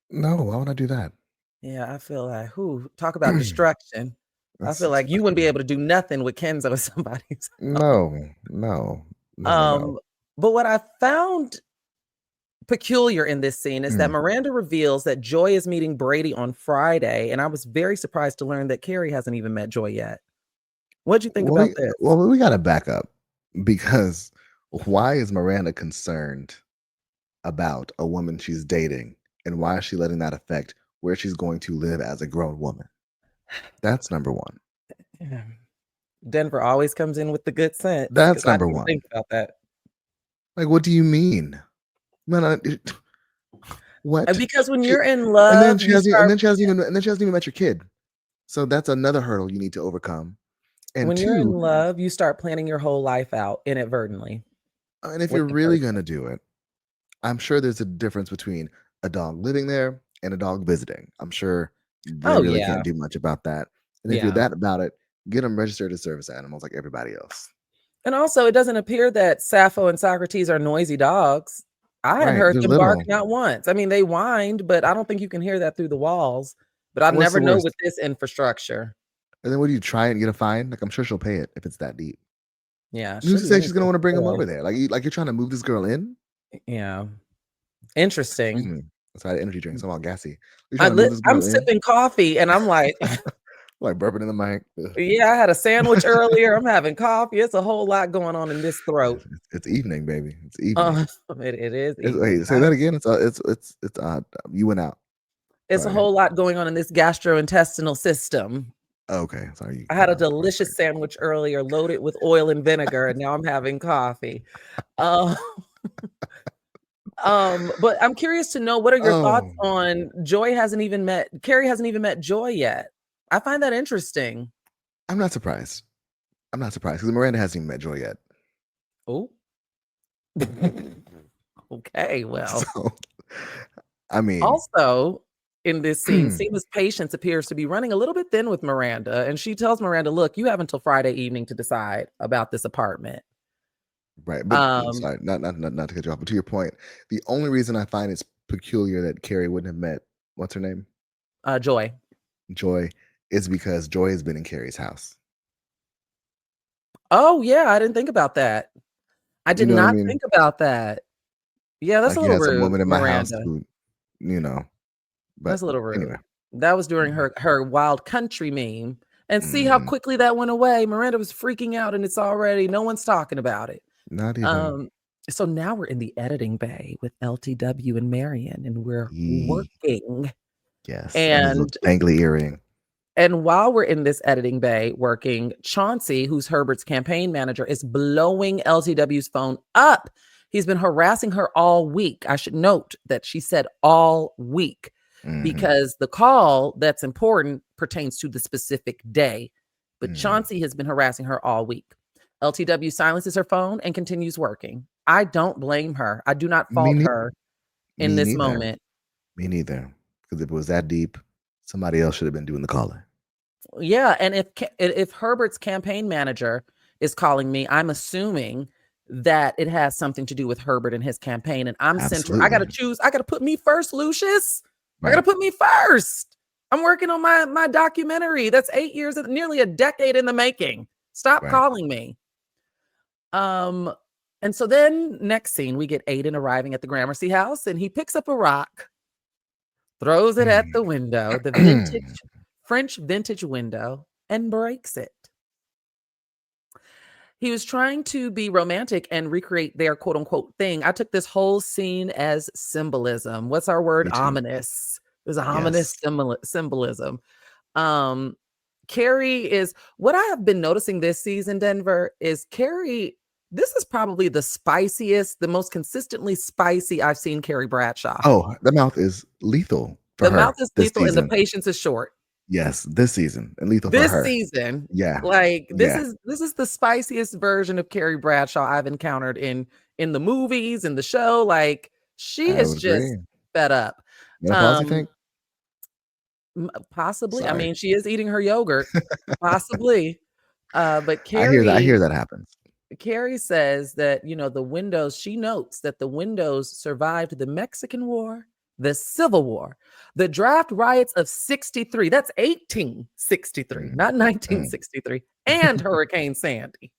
No, why would I do that? Yeah, I feel like, talk about destruction. I feel like you wouldn't be able to do nothing with Kenzo or somebody's house. No. But what I found peculiar in this scene is that Miranda reveals that Joy is meeting Brady on Friday, and I was very surprised to learn that Carrie hasn't even met Joy yet. What'd you think about this? Well, we got to back up because why is Miranda concerned about a woman she's dating, and why is she letting that affect where she's going to live as a grown woman? That's number one. Yeah. Denver always comes in with the good sense. That's number one. Think about that. Like, what do you mean? Man, what? Because when you're in love, and then she hasn't even met your kid. So that's another hurdle you need to overcome. And when you're in love, you start planning your whole life out inadvertently. And if you're really going to do it, I'm sure there's a difference between a dog living there and a dog visiting. I'm sure they really can't do much about that. And if you're that about it, get them registered as service animals like everybody else. And also, it doesn't appear that Sappho and Socrates are noisy dogs. I hadn't heard them bark not once. I mean, they whined, but I don't think you can hear that through the walls. But I'll never know with this infrastructure. And then what do you try and get a fine? Like, I'm sure she'll pay it if it's that deep. Yeah. You say she's going to want to bring him over there. Like you're trying to move this girl in? Yeah. Interesting. That's why the energy drinks. I'm all gassy. I'm sipping coffee and I'm like... like burping in the mic. Yeah, I had a sandwich earlier. I'm having coffee. It's a whole lot going on in this throat. It's evening, baby. It's evening. It is. Wait, say that again. It's you went out. It's a whole lot going on in this gastrointestinal system. Okay, sorry. I had a delicious sandwich earlier, loaded with oil and vinegar, and now I'm having coffee. But I'm curious to know, what are your thoughts on Carrie hasn't even met Joy yet. I find that interesting. I'm not surprised because Miranda hasn't even met Joy yet. Oh. Okay, well. So, I mean. Also, in this scene, Seema's patience appears to be running a little bit thin with Miranda, and she tells Miranda, look, you have until Friday evening to decide about this apartment. Right, but sorry, not to cut you off, but to your point, the only reason I find it's peculiar that Carrie wouldn't have met, what's her name? Joy. Joy is because Joy has been in Carrie's house. Oh yeah, I didn't think about that. I did not think about that. Yeah, that's a little rude. Some woman in my Miranda. house who, but that's a little rude. Anyway. That was during her wild country meme. And see how quickly that went away. Miranda was freaking out, and it's already no one's talking about it. Not even. So now we're in the editing bay with LTW and Marion, and we're working. Yes. And dangly earring. And while we're in this editing bay working, Chauncey, who's Herbert's campaign manager, is blowing LTW's phone up He's been harassing her all week. I should note that she said all week because the call that's important pertains to the specific day. But Chauncey has been harassing her all week. LTW silences her phone and continues working. I don't blame her. I do not fault her in this moment. Me neither. Because if it was that deep, somebody else should have been doing the calling. Yeah, and if Herbert's campaign manager is calling me, I'm assuming that it has something to do with Herbert and his campaign. And I'm centered. I got to choose. I got to put me first, Lucius. Right. I got to put me first. I'm working on my documentary. That's 8 years, nearly a decade in the making. Stop calling me. And so then next scene, we get Aiden arriving at the Gramercy house, and he picks up a rock, throws it at the window, the vintage French vintage window, and breaks it. He was trying to be romantic and recreate their quote unquote thing. I took this whole scene as symbolism. What's our word? Ominous. There's ominous symbolism. Carrie is what I have been noticing this season, Denver, is Carrie. This is probably the spiciest, the most consistently spicy I've seen Carrie Bradshaw. Oh, the mouth is lethal for her. The mouth is lethal and the patience is short. Yes, this season and lethal this for her. Season. Yeah. Like this is the spiciest version of Carrie Bradshaw I've encountered in the movies, in the show. Like she is just fed up. Menopause, you think? Possibly. Sorry. I mean, she is eating her yogurt. Possibly. But Carrie, I hear that happens. Carrie says that, the windows, she notes that the windows survived the Mexican War, the Civil War, the draft riots of 63. That's 1863, not 1963, and Hurricane Sandy.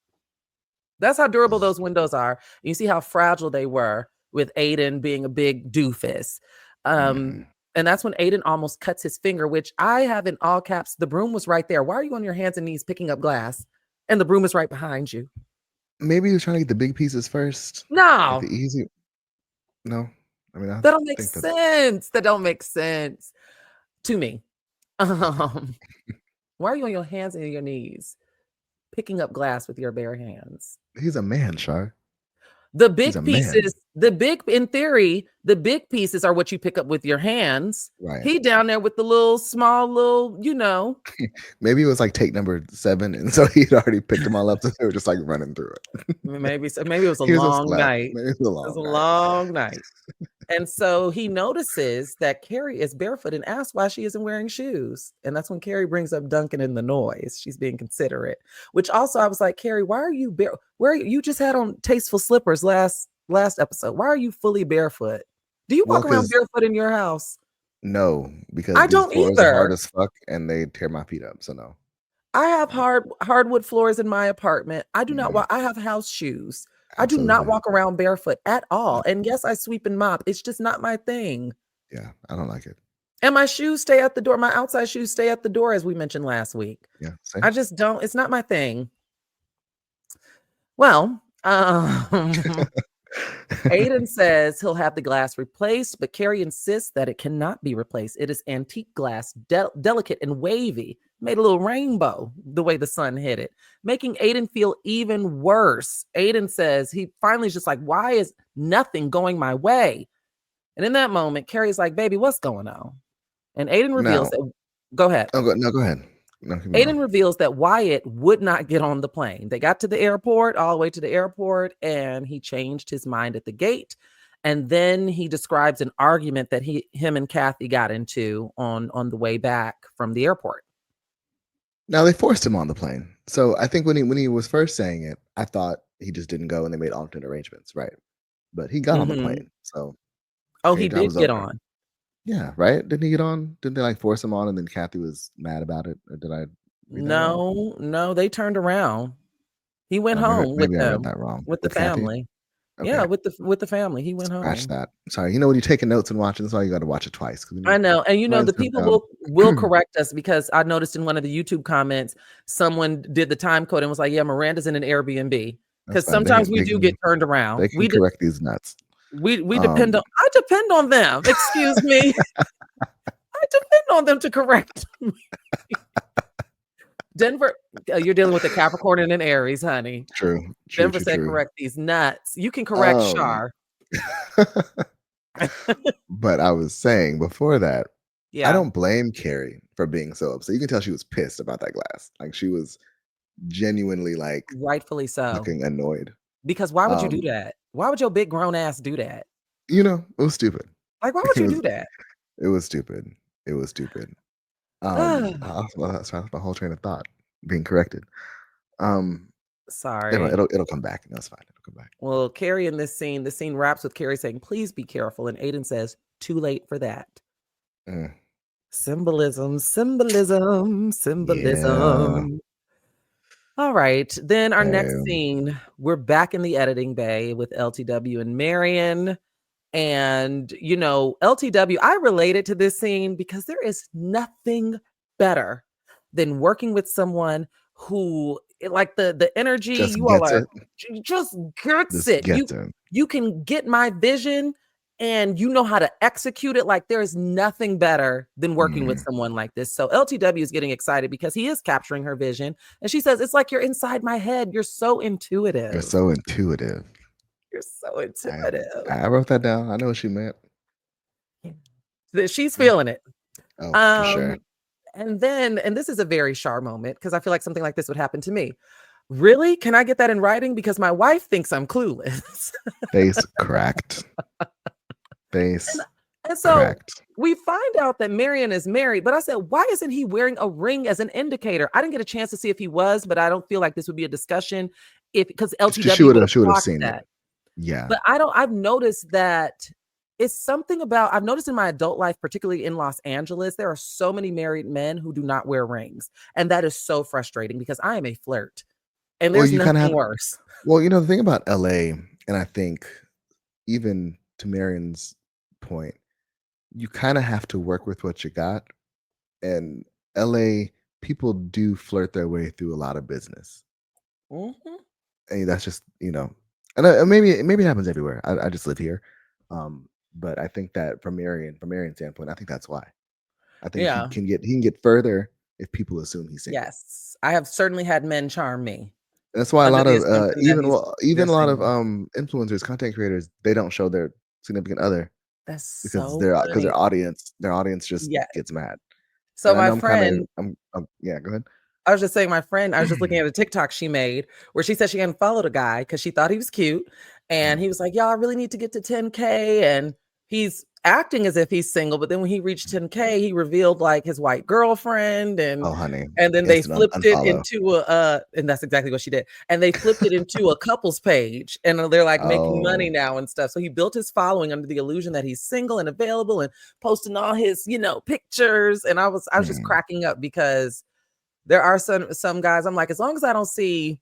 That's how durable those windows are. You see how fragile they were with Aiden being a big doofus. And that's when Aiden almost cuts his finger, which I have in all caps. The broom was right there. Why are you on your hands and knees picking up glass? And the broom is right behind you. Maybe he was trying to get the big pieces first. No. Like the easy. No. I mean, that don't make sense. That don't make sense to me. Why are you on your hands and your knees picking up glass with your bare hands? He's a man, Shar. The big pieces, in theory, the big pieces are what you pick up with your hands. Right. He down there with the small little. Maybe it was like take number 7, and so he'd already picked them all up, so they were just like running through it. Maybe so. Maybe it was a long night. Maybe it was a long night. And so he notices that Carrie is barefoot and asks why she isn't wearing shoes. And that's when Carrie brings up Duncan and the noise. She's being considerate, which also I was like, Carrie, why are you you just had on tasteful slippers last episode. Why are you fully barefoot? Do you walk around barefoot in your house? No, because I don't floors either. Are hard as fuck and they tear my feet up. So no. I have hardwood floors in my apartment. I do not walk. I have house shoes. Absolutely. I do not walk around barefoot at all. And yes, I sweep and mop. It's just not my thing. Yeah, I don't like it. And my shoes stay at the door. My outside shoes stay at the door, as we mentioned last week. Yeah, same. I just don't. It's not my thing. Well, Aiden says he'll have the glass replaced, but Carrie insists that it cannot be replaced. It is antique glass, delicate and wavy. Made a little rainbow the way the sun hit it, making Aiden feel even worse. Aiden says he finally is just like, why is nothing going my way? And in that moment, Carrie's like, baby, what's going on? And Aiden reveals that, go ahead. Oh, no, go ahead. No, Aiden reveals that Wyatt would not get on the plane. They got to the airport, all the way to the airport, and he changed his mind at the gate. And then he describes an argument that him and Kathy got into on the way back from the airport. Now they forced him on the plane. So I think when he was first saying it, I thought he just didn't go and they made alternate arrangements, right? But he got on the plane. So he did get on. Yeah, right? Didn't he get on? Didn't they like force him on and then Kathy was mad about it? Or did I No, they turned around. He went home with them. I read that wrong. With the family. Okay. Yeah, with the family. He went home. Scratch that. Sorry. When you're taking notes and watching, that's why you got to watch it twice. I know. And the people will correct us, because I noticed in one of the YouTube comments, someone did the time code and was like, yeah, Miranda's in an Airbnb. Because sometimes we do get turned around. They can correct these nuts. We depend on, I depend on them. Excuse me. I depend on them to correct me. Denver, you're dealing with a Capricorn and an Aries, honey. True. Denver said, True. correct these nuts. You can correct Um, Shar. but I was saying before that, I Yeah, don't blame Carrie for being so upset. You can tell she was pissed about that glass. Like she was genuinely like rightfully so. fucking annoyed. Because why would you do Um, that? Why would your big grown ass do that? it was stupid. Like, why would It you was do that? it was stupid. It was stupid. That's my whole train of thought being corrected. Sorry. It'll come back. No, it's fine. It'll come back. Well, Carrie in this scene, the scene wraps with Carrie saying, please be careful. And Aiden says, too late for that. Mm. Symbolism. Yeah. All right. Then our next Damn. scene, we're back in the editing bay with LTW and Marion. And, LTW, I related to this scene because there is nothing better than working with someone who, like the energy, Just you all gets are, it. just gets Just it. gets it. You can get my vision and you know how to execute it. Like there is nothing better than working with someone like this. So LTW is getting excited because he is capturing her vision. And she says, it's like you're inside my head. You're so intuitive. You're so intuitive. You're so intuitive. I wrote that down. I know what she meant. She's feeling it. Oh, for sure. And this is a very Char moment because I feel like something like this would happen to me. Really? Can I get that in writing? Because my wife thinks I'm clueless. Face cracked. Face and so cracked. We find out that Marion is married, but I said, why isn't he wearing a ring as an indicator? I didn't get a chance to see if he was, but I don't feel like this would be a discussion because LTW she would have seen that. Yeah. But I've noticed that it's something about, I've noticed in my adult life, particularly in Los Angeles, there are so many married men who do not wear rings. And that is so frustrating because I am a flirt and there's nothing worse. Well, the thing about LA, and I think even to Marion's point, you kind of have to work with what you got. And LA, people do flirt their way through a lot of business. Mm-hmm. And that's just, and maybe it happens everywhere. I just live here. But I think that from Marion's standpoint, I think that's why. I think he can get further if people assume he's single. Yes, I have certainly had men charm me. That's why a lot of even a lot of influencers, content creators, they don't show their significant other. That's because their audience just gets mad. So my friend, yeah, go ahead. I was just saying, my friend, I was just looking at a TikTok she made where she said she hadn't followed a guy because she thought he was cute. And he was like, yeah, I really need to get to 10K. And he's acting as if he's single. But then when he reached 10K, he revealed like his white girlfriend. And oh, honey. And then they flipped it into and that's exactly what she did. And they flipped it into a couples page. And they're like making money now and stuff. So he built his following under the illusion that he's single and available and posting all his, pictures. And I was just cracking up because there are some guys, I'm like, as long as I don't see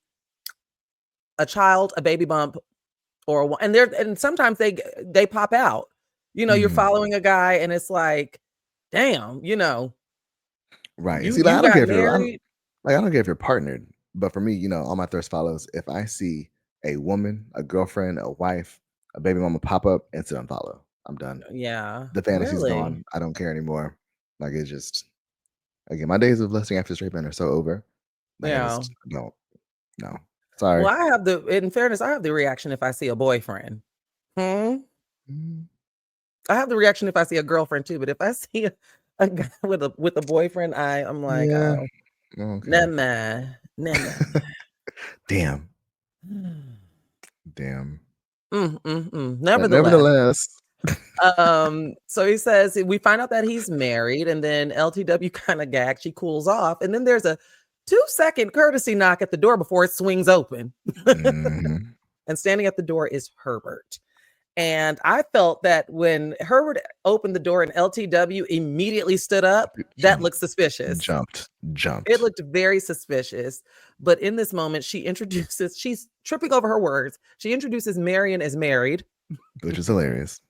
a child, a baby bump, and sometimes they pop out. You're following a guy and it's like, damn, right. See, like, I don't care if you're partnered, but for me, on my thirst follows, if I see a woman, a girlfriend, a wife, a baby mama pop up, instant unfollow. I'm done. Yeah. The fantasy's gone. I don't care anymore. Like, it's just, again, my days of lusting after straight men are so over. Like, yeah. No. Sorry. Well, in fairness, I have the reaction if I see a boyfriend. I have the reaction if I see a girlfriend too, but if I see a guy with a boyfriend, I'm like, yeah. Oh, okay. Nah. Damn. Nevertheless. So he says we find out that he's married, and then LTW kind of gags. She cools off, and then there's a 2-second courtesy knock at the door before it swings open. And standing at the door is Herbert. And I felt that when Herbert opened the door and LTW immediately stood up, that looked suspicious. Jumped. It looked very suspicious. But in this moment, she's tripping over her words. She introduces Marion as married, which is hilarious.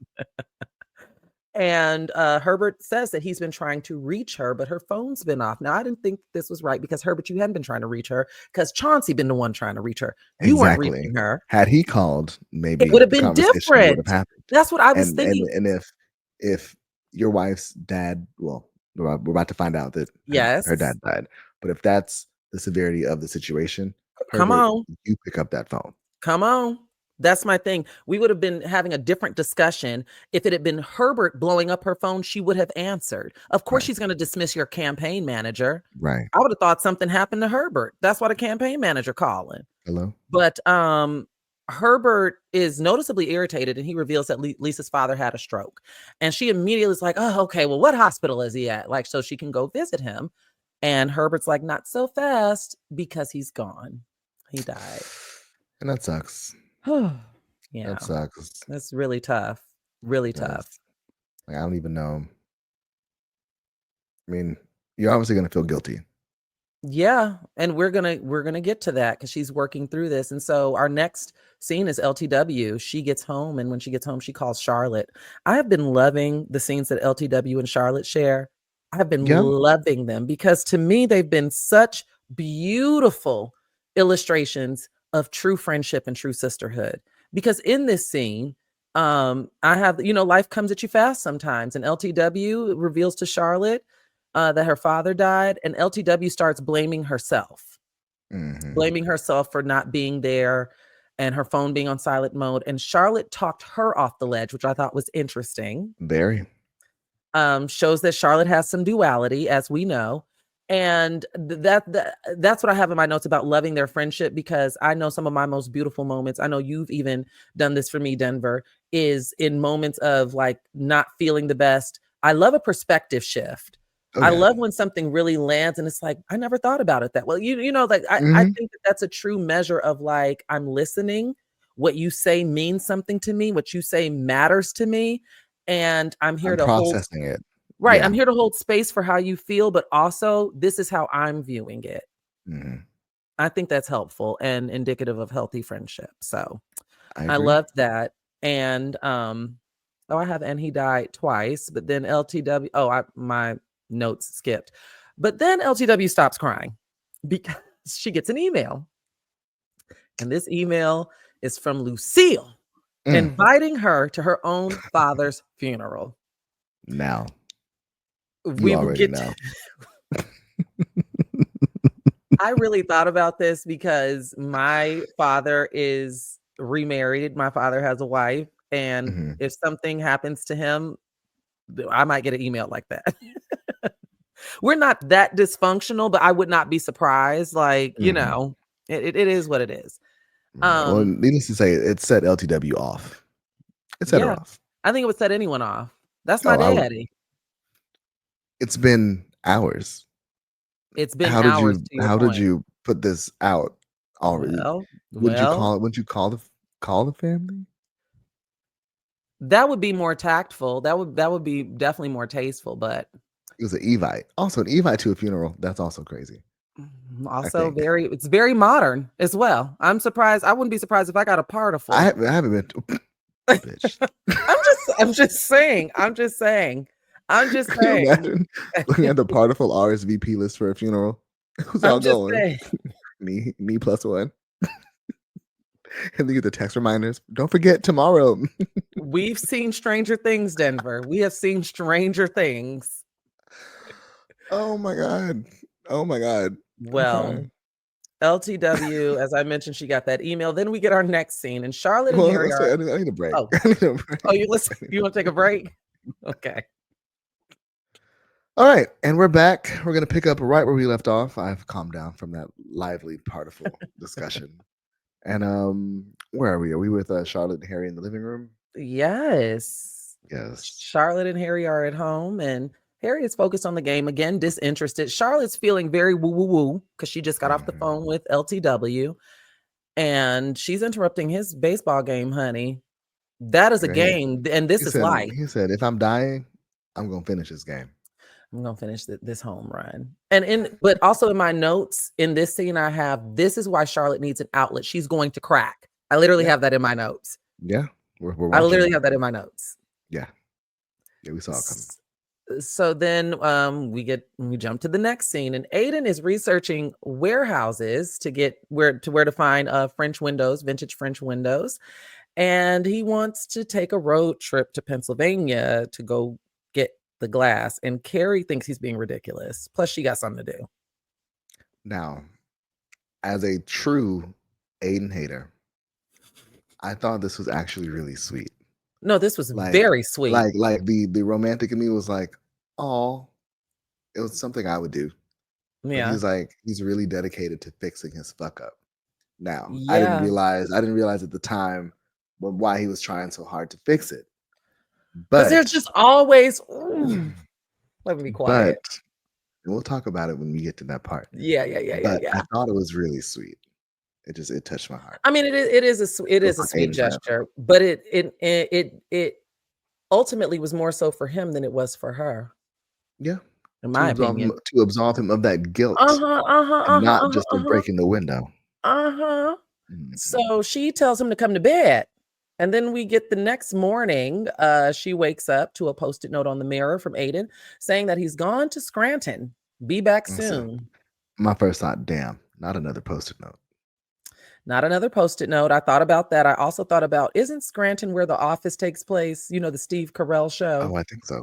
And Herbert says that he's been trying to reach her, but her phone's been off. Now, I didn't think this was right because, Herbert, you hadn't been trying to reach her because Chauncey been the one trying to reach her. You weren't reaching her. Had he called, maybe it would have been different. That's what I was thinking. And if your wife's dad, well, we're about to find out that her dad died. But if that's the severity of the situation, Come Herbert, on. you pick up that phone. Come on. That's my thing. We would have been having a different discussion if it had been Herbert blowing up her phone. She would have answered. Of course, Right. she's going to dismiss your campaign manager. Right. I would have thought something happened to Herbert. That's why the campaign manager calling. Hello? But Herbert is noticeably irritated, and he reveals that Lisa's father had a stroke. And she immediately is like, oh, okay, well, what hospital is he at? Like, so she can go visit him. And Herbert's like, not so fast, because he's gone. He died. And that sucks. Yeah. That sucks. That's really tough. Really tough. Like, I don't even know. I mean, you're obviously going to feel guilty. Yeah, and we're gonna get to that because she's working through this. And so our next scene is LTW. She gets home, and when she gets home, she calls Charlotte. I have been loving the scenes that LTW and Charlotte share. I have been loving them because to me they've been such beautiful illustrations of true friendship and true sisterhood. Because in this scene, I have, life comes at you fast sometimes, and LTW reveals to Charlotte that her father died, and LTW starts blaming herself, blaming herself for not being there and her phone being on silent mode. And Charlotte talked her off the ledge, which I thought was interesting. Very. Shows that Charlotte has some duality, as we know. And that's what I have in my notes about loving their friendship, because I know some of my most beautiful moments, I know you've even done this for me, Denver, is in moments of like not feeling the best. I love a perspective shift. I love when something really lands and it's like, I never thought about it that well. I think that's a true measure of like, I'm listening. What you say means something to me. What you say matters to me. And I'm here to processing it. Right. Yeah. I'm here to hold space for how you feel, but also this is how I'm viewing it. I think that's helpful and indicative of healthy friendship. So I loved that. And and he died twice, but then LTW, my notes skipped. But then LTW stops crying because she gets an email. And this email is from Lucille inviting her to her own father's funeral. Now, we will get know. I really thought about this because my father is remarried. My father has a wife. And if something happens to him, I might get an email like that. We're not that dysfunctional, but I would not be surprised. Like, it is what it is. Well, needless to say, it set LTW off. It set her off. I think it would set anyone off. That's my daddy. It's been hours. It's been hours. How did you put this out already? Wouldn't you call the family? That would be more tactful. That would be definitely more tasteful, but it was an Evite. Also an Evite to a funeral. That's also crazy. Also it's very modern as well. I'm surprised. I wouldn't be surprised if I got a particle. I haven't been to bitch. I'm just saying. Imagine looking at the particle RSVP list for a funeral. Who's all going? Me plus one. And they get the text reminders. Don't forget tomorrow. We've seen stranger things, Denver. We have seen stranger things. Oh my God. Well, LTW, as I mentioned, she got that email. Then we get our next scene, and Charlotte and Harry are. I need a break. Oh, you listen. You want to take a break? Okay. All right, and we're back. We're gonna pick up right where we left off. I've calmed down from that lively particle discussion. And where are we? Are we with Charlotte and Harry in the living room? Yes. Charlotte and Harry are at home, and Harry is focused on the game again, disinterested. Charlotte's feeling very woo because she just got off the phone with LTW, and she's interrupting his baseball game, honey. That is a game, and this is life. He said, "If I'm dying, I'm gonna finish this game. I'm gonna finish this home run." But also in my notes in this scene, I have this is why Charlotte needs an outlet. She's going to crack. I literally have that in my notes. Yeah, we're I literally have that in my notes. Yeah, we saw it coming. So then we jump to the next scene, and Aiden is researching warehouses to get where to find French windows, vintage French windows, and he wants to take a road trip to Pennsylvania to go get the glass. And Carrie thinks he's being ridiculous. Plus, she got something to do. Now, as a true Aiden hater, I thought this was actually really sweet. No, this was Like, very sweet. like the romantic in me was like, oh, it was something I would do. But Yeah. he's really dedicated to fixing his fuck up. Now, I didn't Yeah. realize at the time why he was trying so hard to fix it. Because But there's just always let me be quiet. And we'll talk about it when we get to that part. Yeah. But I thought it was really sweet. It touched my heart. I mean, it is a sweet gesture, but it ultimately was more so for him than it was for her. Yeah. In my opinion. To absolve him of that guilt. And not just of breaking the window. So she tells him to come to bed. And then we get the next morning, she wakes up to a Post-it note on the mirror from Aiden saying that he's gone to Scranton. Be back soon. My first thought, damn, not another Post-it note. Not another Post-it note. I thought about that. I also thought about, isn't Scranton where The Office takes place? You know, the Steve Carell show. Oh, I think so.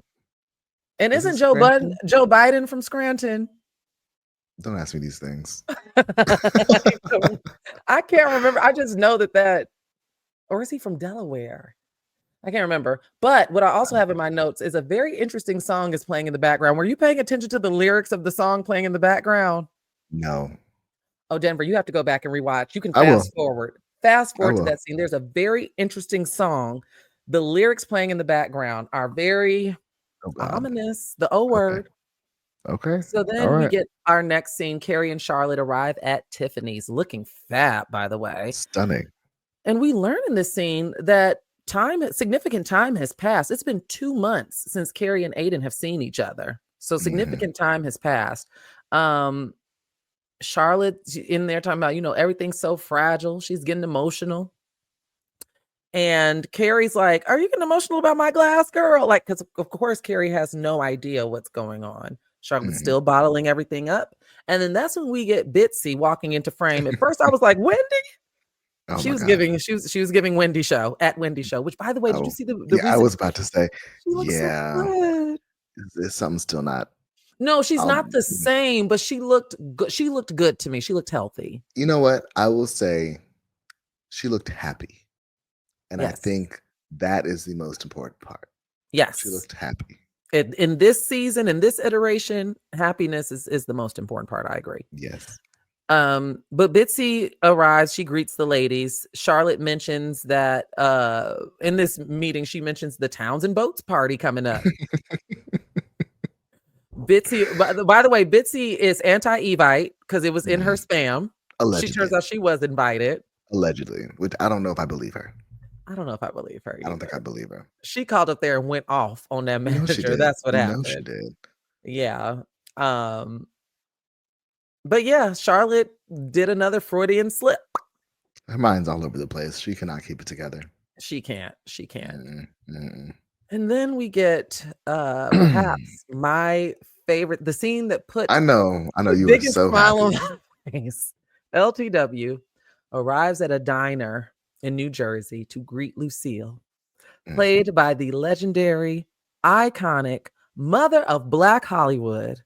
And isn't Joe Biden from Scranton? Don't ask me these things. I can't remember. I just know that, or is he from Delaware? I can't remember. But what I also have in my notes is a very interesting song is playing in the background. Were you paying attention to the lyrics of the song playing in the background? No. Oh, Denver, you have to go back and rewatch. You can fast forward. Fast forward to that scene. There's a very interesting song. The lyrics playing in the background are very ominous. The O word. Okay. So then we get our next scene. Carrie and Charlotte arrive at Tiffany's, looking fat, by the way. Stunning. And we learn in this scene that significant time has passed. It's been 2 months since Carrie and Aidan have seen each other. So significant time has passed. Charlotte's in there talking about, everything's so fragile. She's getting emotional. And Carrie's like, are you getting emotional about my glass, girl? Like, because of course, Carrie has no idea what's going on. Charlotte's still bottling everything up. And then that's when we get Bitsy walking into frame. At first I was like, Wendy? She was giving Wendy show at Wendy show, which by the way, did you see the reason? I was about to say, so good. Is something still not? No, she's not the same, but she looked good. She looked good to me. She looked healthy. You know what? I will say she looked happy. And I think that is the most important part. Yes. She looked happy. In this season, in this iteration, happiness is the most important part. I agree. Yes. But Bitsy arrives, she greets the ladies. Charlotte mentions that in this meeting, she mentions the Towns and Boats party coming up. Bitsy, by the way, Bitsy is anti-Evite because it was in her spam. Allegedly. She turns out she was invited. Allegedly, which I don't know if I believe her. I don't know if I believe her either. I don't think I believe her. She called up there and went off on that manager. That's what happened. She did. Yeah. But yeah, Charlotte did another Freudian slip. Her mind's all over the place. She cannot keep it together. She can't. And then we get perhaps my favorite, the scene that put I know you were so smile happy. on my face. LTW arrives at a diner in New Jersey to greet Lucille, played by the legendary, iconic mother of Black Hollywood,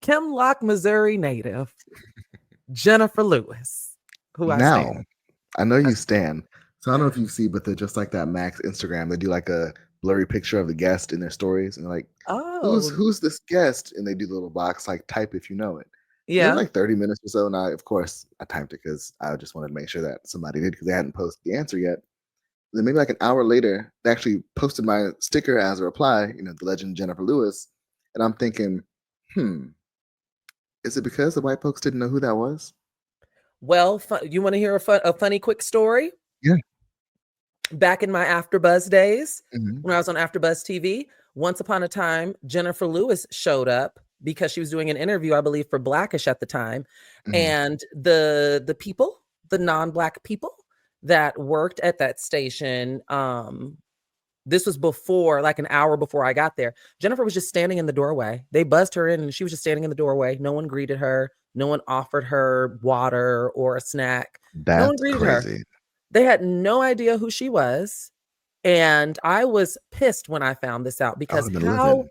Kimlock, Missouri native, Jennifer Lewis, who I know you stan. So I don't know if you see, but they're just like that Max Instagram. They do like a blurry picture of the guest in their stories, and like, who's this guest? And they do the little box like type if you know it. Yeah, like 30 minutes or so. And I typed it because I just wanted to make sure that somebody did because they hadn't posted the answer yet. And then maybe like an hour later, they actually posted my sticker as a reply. The legend Jennifer Lewis, and I'm thinking, is it because the white folks didn't know who that was? Well, you want to hear a funny quick story? Yeah. Back in my AfterBuzz days, when I was on AfterBuzz TV, once upon a time, Jennifer Lewis showed up because she was doing an interview, I believe, for Blackish at the time. And the people, the non-Black people that worked at that station, this was before, like an hour before I got there. Jennifer was just standing in the doorway. They buzzed her in and she was just standing in the doorway. No one greeted her. No one offered her water or a snack. No one greeted her. They had no idea who she was. And I was pissed when I found this out because how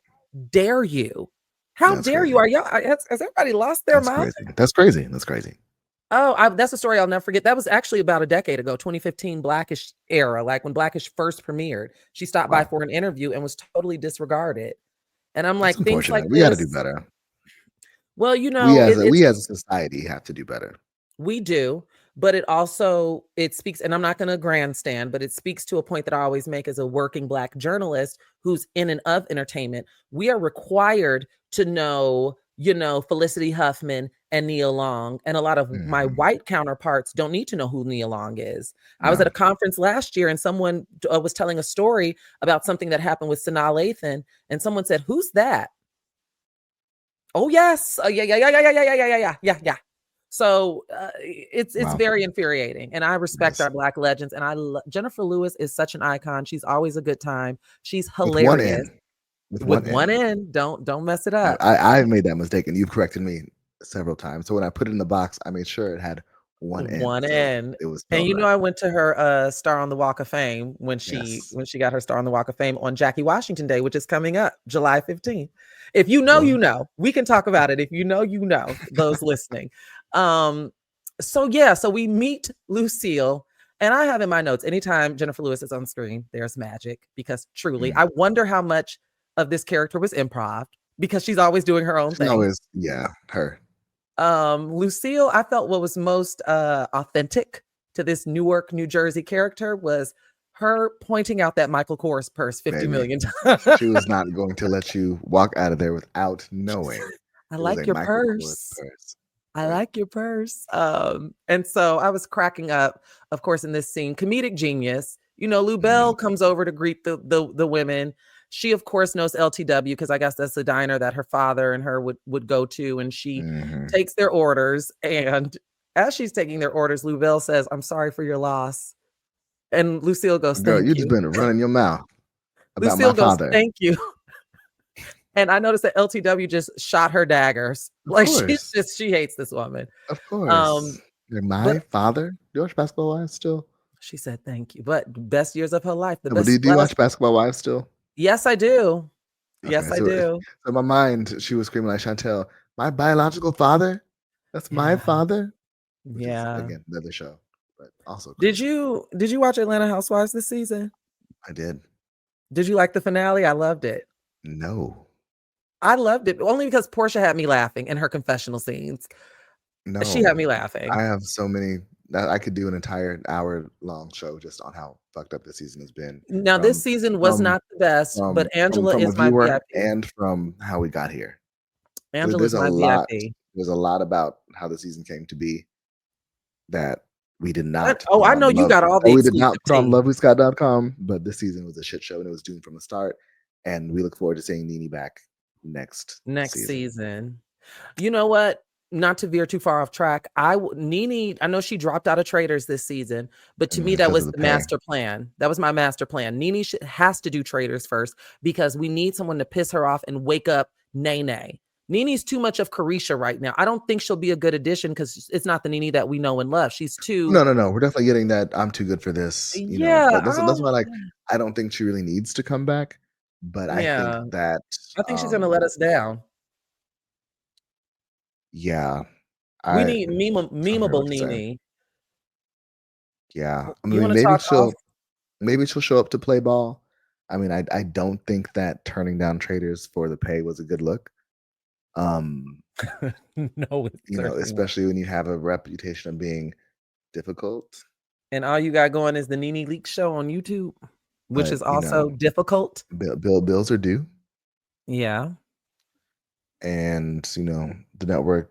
dare you? How dare you? Are y'all, has everybody lost their mind? That's crazy. Oh, that's a story I'll never forget. That was actually about a decade ago, 2015 Blackish era, like when Blackish first premiered. She stopped by Wow. for an interview and was totally disregarded. And I'm That's like, things like unfortunate. We gotta do this. better. Well, you We know, as a it's we as a society have to do better. we do, but it speaks, and I'm not going to grandstand, but it speaks to a point that I always make as a working Black journalist who's in and of entertainment. We are required to know, Felicity Huffman and Nia Long, and a lot of my Mhm. white counterparts don't need to know who Nia Long is. I was No. at a conference last year, and someone was telling a story about something that happened with Sanaa Lathan, and someone said, "Who's that?" Oh yes, yeah. So it's Wow. very infuriating, and I respect Yes. our Black legends. And Jennifer Lewis is such an icon. She's always a good time. She's With one hilarious N. With with one one N. end. Don't mess it I up. I I've made that mistake, and you've corrected me several times. So when I put it in the box, I made sure it had one N, One so end. it was And spelled right. I went to her star on the Walk of Fame when she Yes. got her star on the Walk of Fame on Jackie Washington Day, which is coming up July 15th. If you know, you Well, know. We can talk about it. If you know, you know, those listening. So we meet Lucille, and I have in my notes, anytime Jennifer Lewis is on screen, there's magic, because truly, mm. I wonder how much of this character was improv, because she's always doing her own She's thing. always her. Lucille, I felt what was most authentic to this Newark, New Jersey character was her pointing out that Michael Kors purse 50 Baby. million times. She was not going to let you walk out of there without knowing I it was like a your Michael Kors purse. purse. I Right. like your purse. And so I was cracking up, of course, in this scene. Comedic genius. Lou Bell comes over to greet the women. She, of course, knows LTW, because I guess that's the diner that her father and her would go to, and she Mhm. takes their orders. And as she's taking their orders, Lou Bell says, "I'm sorry for your loss." And Lucille goes, Girl, "Thank you just you." been running your mouth about my Lucille goes, father. "Thank you." And I noticed that LTW just shot her daggers. Of Like, course. she hates this woman. Of course. Um, You're but my father? Do you watch Basketball Wives still? She said, "Thank you." But best years of her life, the No, but best do you last. watch Basketball Wives still? Yes, I do. Okay, Yes, I so do. in my mind, she was screaming like Chantel, "My biological father? That's my Yeah. father?" Which is, Yeah. again, another show, but also Did crazy. you watch Atlanta Housewives this season? I did. Did you like the finale? I loved it. No. I loved it only because Portia had me laughing in her confessional scenes. She No. had me I laughing. have so many that I could do an entire hour-long show just on how fucked up this season has been Now, this season was from not the best, but Angela from a is my viewer VIP. and from how we got here. Angela's my VIP. There's a lot about how the season came to be that we did And not oh, put I on know you love got all that the we did not exclusive put on tea. lovewescott.com, but this season was a shit show, and it was doomed from the start, and we look forward to seeing Nene back next season. You know what? Not to veer too far off track, Nene, I know she dropped out of Traders this season, but to me, that because was of the the pay. master plan. That was my master plan. Nene has to do Traders first, because we need someone to piss her off and wake up Nene. Nene's too much of Carisha right now. I don't think she'll be a good addition, because it's not the Nene that we know and love. She's too. No. We're definitely getting that I'm too good for this, Yeah, but that's why, like, I don't think she really needs to come back, but I think yeah. that, I think she's gonna let us down. yeah, We I need don't hear memeable what you're saying. Nene. Yeah, I You mean, want to talk off? maybe she'll show up to play ball. I mean, I don't think that turning down Traders for the pay was a good look. No, Especially when you have a reputation of being difficult. And all you got going is the Nene Leakes show on YouTube, which But, is also difficult. bills are due. Yeah. And, the network,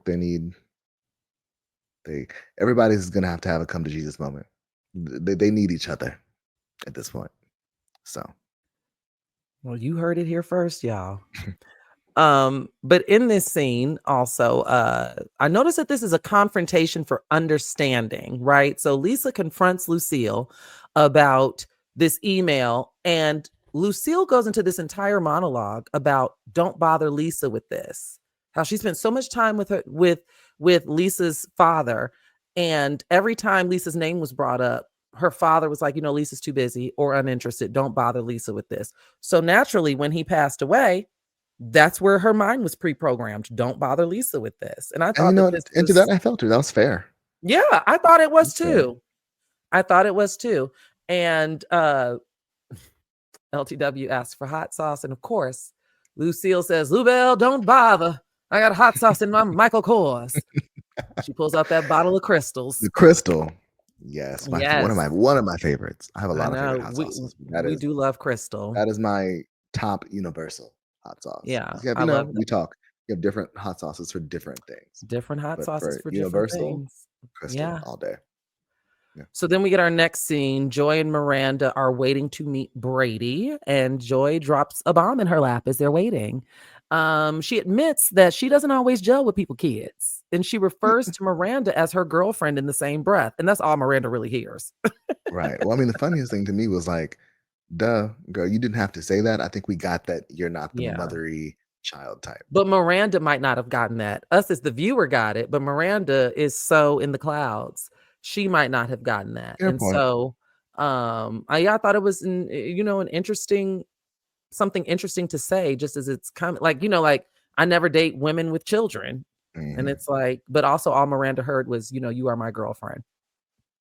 everybody's going to have a come to Jesus moment. They need each other at this point. So. Well, you heard it here first, y'all. But in this scene also, I noticed that this is a confrontation for understanding, right? So Lisa confronts Lucille about this email, and Lucille goes into this entire monologue about don't bother Lisa with this. How she spent so much time with Lisa's father, and every time Lisa's name was brought up, her father was like, Lisa's too busy or uninterested. Don't bother Lisa with this. So naturally, when he passed away, that's where her mind was pre-programmed. Don't bother Lisa with this. And I thought And that this into was, that I felt her. That was fair. Yeah, I thought it was Okay. too. I thought it was too. And LTW asked for hot sauce. And of course, Lucille says, Lubel, don't bother. I got hot sauce in my Michael Kors. She pulls out that bottle of crystals. The crystal. Yes, one Yes. of my favorites. I have a I lot of favorite know. hot We sauces. we do love crystal. That is my top universal hot sauce. Yeah, You have, I love we talk. You have different hot sauces for different things. different hot But sauces for for different universal, things. crystal Yeah. all day. Yeah. So then we get our next scene. Joy and Miranda are waiting to meet Brady, and Joy drops a bomb in her lap as they're waiting. She admits that she doesn't always gel with people kids, and she refers to Miranda as her girlfriend in the same breath, and that's all Miranda really hears. Right. Well, I mean, the funniest thing to me was like, duh, girl, you didn't have to say that. I think we got that you're not the Yeah. mothery child type. But Miranda might not have gotten that. Us as the viewer got it, but Miranda is so in the clouds. She might not have gotten that. Fair And point. so I thought it was an interesting something interesting to say, just as it's kind of like, like I never date women with children. And it's like, but also all Miranda heard was, you are my girlfriend.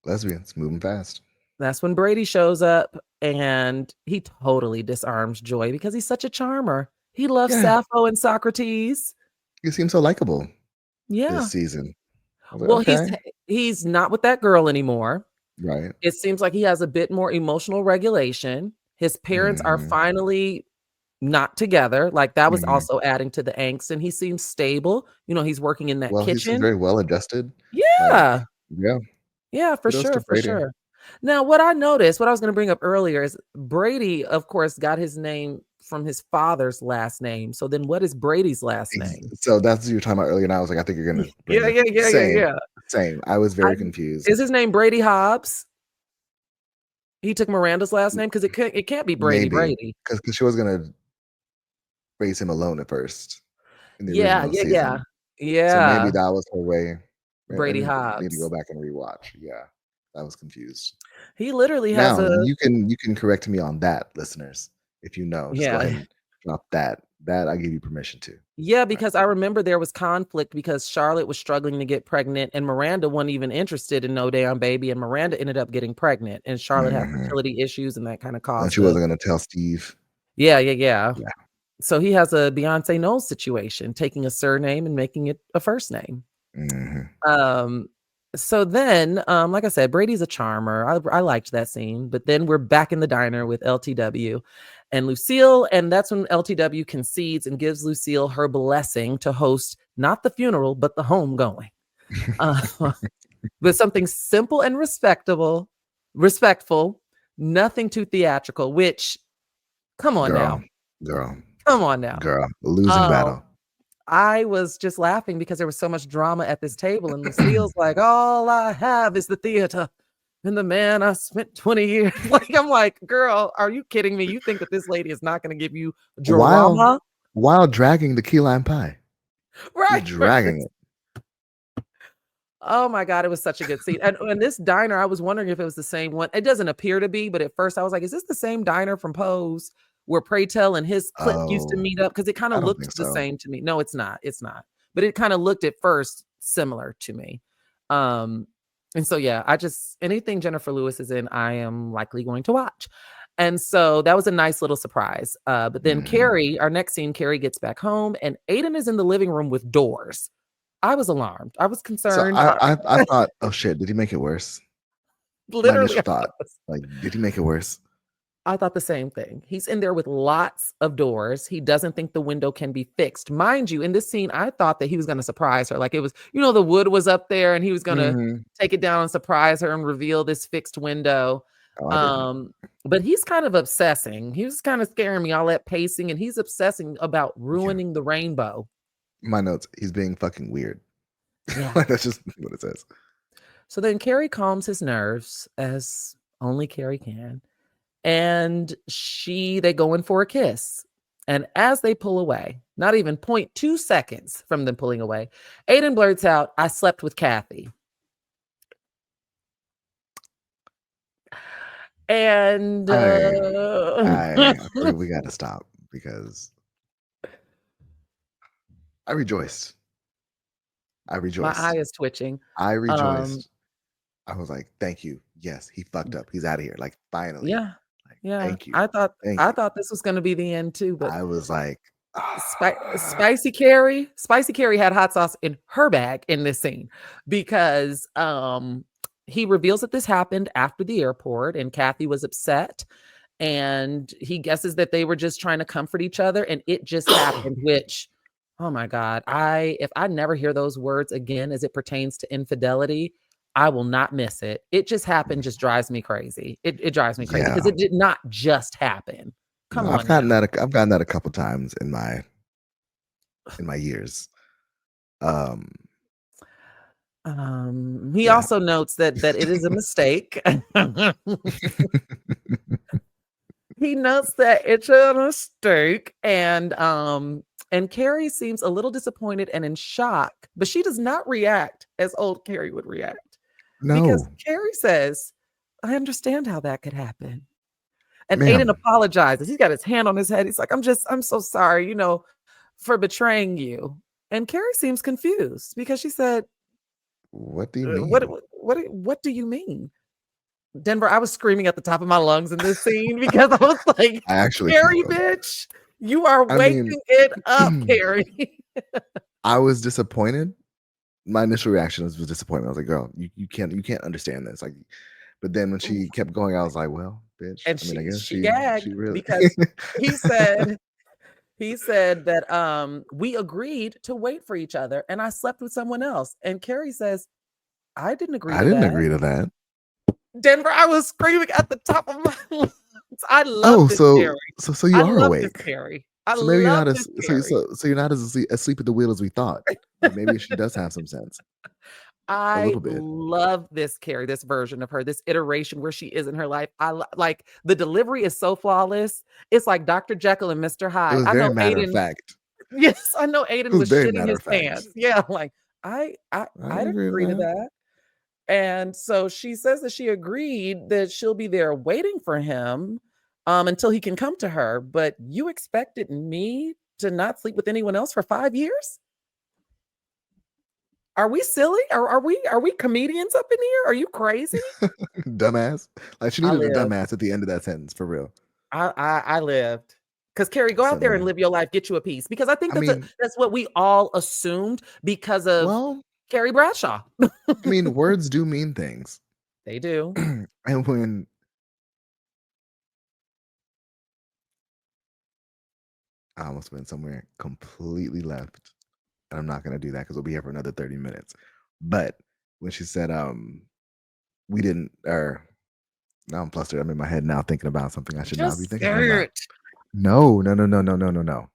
Lesbians moving fast. That's when Brady shows up and he totally disarms Joy because he's such a charmer. He loves Sappho and Socrates. He seems so likable Yeah. this season. Well, he's not with that girl anymore. Right. It seems like he has a bit more emotional regulation. His parents are finally not together. Like that was also adding to the angst, and he seems stable. He's working in that Well, he seems kitchen. very well adjusted. Yeah. Yeah. Yeah, for Kudos to sure, for Brady. sure. Now, what I noticed, what I was going to bring up earlier is Brady, of course, got his name from his father's last name. So then what is Brady's last name? So that's what you were talking about earlier. And I was like, I think you're going to bring Yeah. Same. I was very confused. Is his name Brady Hobbs? He took Miranda's last name because it can't be Brady. Brady. Because she was going to raise him alone at first. In the original season. Yeah. So maybe that was her way. Brady I Hobbs. need to go back and rewatch. Yeah. I was confused. He literally has you can correct me on that, listeners. If you know, just go ahead and drop that. That I give you permission to. Yeah, because I remember there was conflict because Charlotte was struggling to get pregnant and Miranda wasn't even interested in no damn baby, and Miranda ended up getting pregnant, and Charlotte had fertility issues, and that kind of caused. And she wasn't going to tell Steve. Yeah. So he has a Beyonce Knowles situation, taking a surname and making it a first name. So then, like I said, Brady's a charmer. I liked that scene, but then we're back in the diner with LTW and Lucille, and that's when LTW concedes and gives Lucille her blessing to host not the funeral, but the homegoing. With something simple and respectful, nothing too theatrical, which, come on now. Come on now. Girl, losing battle. I was just laughing because there was so much drama at this table, and Lucille's like, all I have is the theater and the man I spent 20 years. I'm like, girl, are you kidding me? You think that this lady is not going to give you drama? While dragging the key lime pie. Right. Dragging it. Oh my God, it was such a good scene. And this diner, I was wondering if it was the same one. It doesn't appear to be, but at first I was like, is this the same diner from Pose where Pray Tell and his clique used to meet up? Because it kind of looked the same to me. No, it's not. It's not. But it kind of looked at first similar to me. And so, yeah, anything Jennifer Lewis is in, I am likely going to watch. And so that was a nice little surprise. But then Carrie, our next scene, Carrie gets back home and Aiden is in the living room with doors. I was alarmed. I was concerned. So I thought, oh shit, did he make it worse? Literally, my initial thought, like, did he make it worse? I thought the same thing. He's in there with lots of doors. He doesn't think the window can be fixed. Mind you, in this scene, I thought that he was going to surprise her. Like it was, the wood was up there and he was going to take it down and surprise her and reveal this fixed window. But he's kind of obsessing. He was kind of scaring me, all that pacing, and he's obsessing about ruining the rainbow. My notes, he's being fucking weird. Yeah. That's just what it says. So then Carrie calms his nerves as only Carrie can. And they go in for a kiss. And as they pull away, not even 0.2 seconds from them pulling away, Aiden blurts out, I slept with Kathy. And we got to stop because I rejoiced. I My eye rejoiced. is twitching. I Um, rejoiced. I was like, "Thank you. Yes, he fucked up. He's out of here. Like, finally. yeah, Like, yeah. thank you. I thought Thank I you." thought this was gonna be the end too, but I was like, Spicy Carrie had hot sauce in her bag in this scene because he reveals that this happened after the airport and Kathy was upset and he guesses that they were just trying to comfort each other and it just happened, which oh my god, if I never hear those words again as it pertains to infidelity, I will not miss it. It just happened just drives me crazy. It drives me crazy because yeah. it did not just happen. No, Come on now. I've gotten that a couple times in my years. Um, He yeah. also notes that it is a mistake. He notes that it's a mistake, and Carrie seems a little disappointed and in shock, but she does not react as old Carrie would react because No, Carrie says, "I understand how that could happen." And Aiden ma'am. apologizes. He's got his hand on his head. He's like, I'm so sorry, for betraying you." And Carrie seems confused because she said, What do you What mean? what do you mean?" Denver, I was screaming at the top of my lungs in this scene because I was like, I actually "Carrie, bitch, you are I mean, waking it up, Carrie." I was disappointed. My initial reaction was disappointment. I was like, "Girl, you can't understand this." Like, but then when she kept going, I was like, "Well, bitch. And I mean, I guess she she gagged really." because he said he said that we agreed to wait for each other and I slept with someone else. And Carrie says, "I didn't agree I to didn't that." agree to that. Denver, I was screaming at the top of my lungs. I love Oh, this Carrie. so I you are love this awake. Carrie. I So maybe you're love not this as Carrie. you're not as asleep at the wheel as we thought. Like maybe she does have some sense. A I little bit. love this Carrie, this version of her, this iteration where she is in her life. Like the delivery is so flawless. It's like Dr. Jekyll and Mr. It Hyde. was I very know matter of Aiden. fact. Yes, I know It Aiden was was very shitting matter his of fact. pants. Yeah, like I I didn't agree to agree to that. that. And so she says that she agreed that she'll be there waiting for him until he can come to her. But you expected me to not sleep with anyone else for 5 years? Are we silly? Are we comedians up in here? Are you crazy? Dumbass. Like she I needed a live. dumbass at the end of that sentence for real. I lived. Because Carrie, go So out there and no. live your life, get you a piece. Because I think I mean, that's what we all assumed because of well, Carrie Bradshaw. I mean, words do mean things. They do. And when I almost went somewhere completely left, and I'm not gonna do that because we'll be here for another 30 minutes. But when she said, we didn't or now I'm flustered. I'm in my head now thinking about something I should not be Just thinking say about. it. No, no, no, no, no, no, no, no.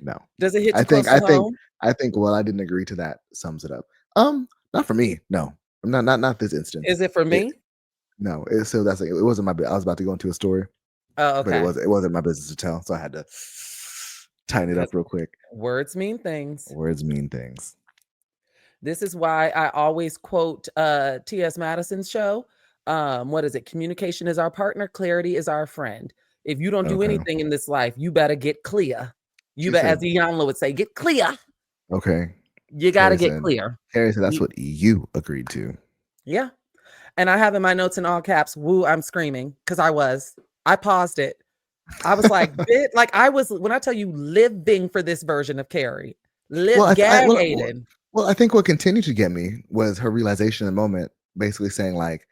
No. Does it hit I too think close to I think home? I think well, I didn't agree to that sums it up. Not for me. No. Not this instance. Is it for It me? no, so that's like it wasn't my I was about to go into a story, Oh, but it okay. wasn't my business to tell. So I had to tighten it Because up real quick. words mean things. Words mean things. This is why I always quote T.S. Madison's show. What is it? Communication is our partner, clarity is our friend. If you don't do Okay. anything in this life, you better get clear. You She better, as said, Iyanla would say, get clear. okay. You got to get clear. Carrie said that's You- what you agreed to. yeah. And I have in my notes in all caps, woo, I'm screaming because I paused it. I was like, when I tell you living for this version of Carrie, Well, gag Aiden. well, I think what continued to get me was her realization in the moment, basically saying like,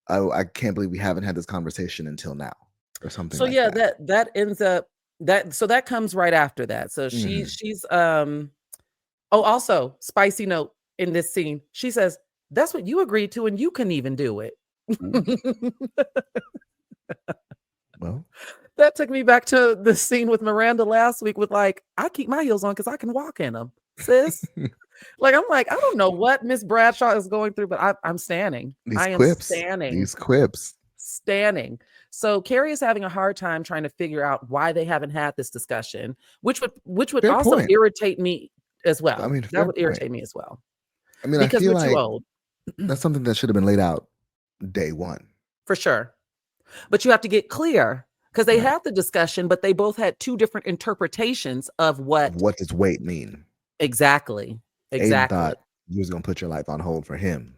"Oh, I can't believe we haven't had this conversation until now," or something So like yeah, that. that ends up that comes right after that. So Mhm. she's also spicy note in this scene. She says, "That's what you agreed to, and you couldn't even do it." Well, That took me back to the scene with Miranda last week with like, I keep my heels on because I can walk in them, sis. Like, I'm like, I don't know what Miss Bradshaw is going through, but I'm standing. these I am quips, standing. these quips. Standing. So Carrie is having a hard time trying to figure out why they haven't had this discussion, which would Fair also point. irritate me as well. I mean, That fair would point. irritate me as well I mean, I because feel we're too like old that's something that should have been laid out day one. for sure. But you have to get clear because they Right. had the discussion, but they both had two different interpretations of what What does wait mean? exactly. Aiden thought You was gonna put your life on hold for him.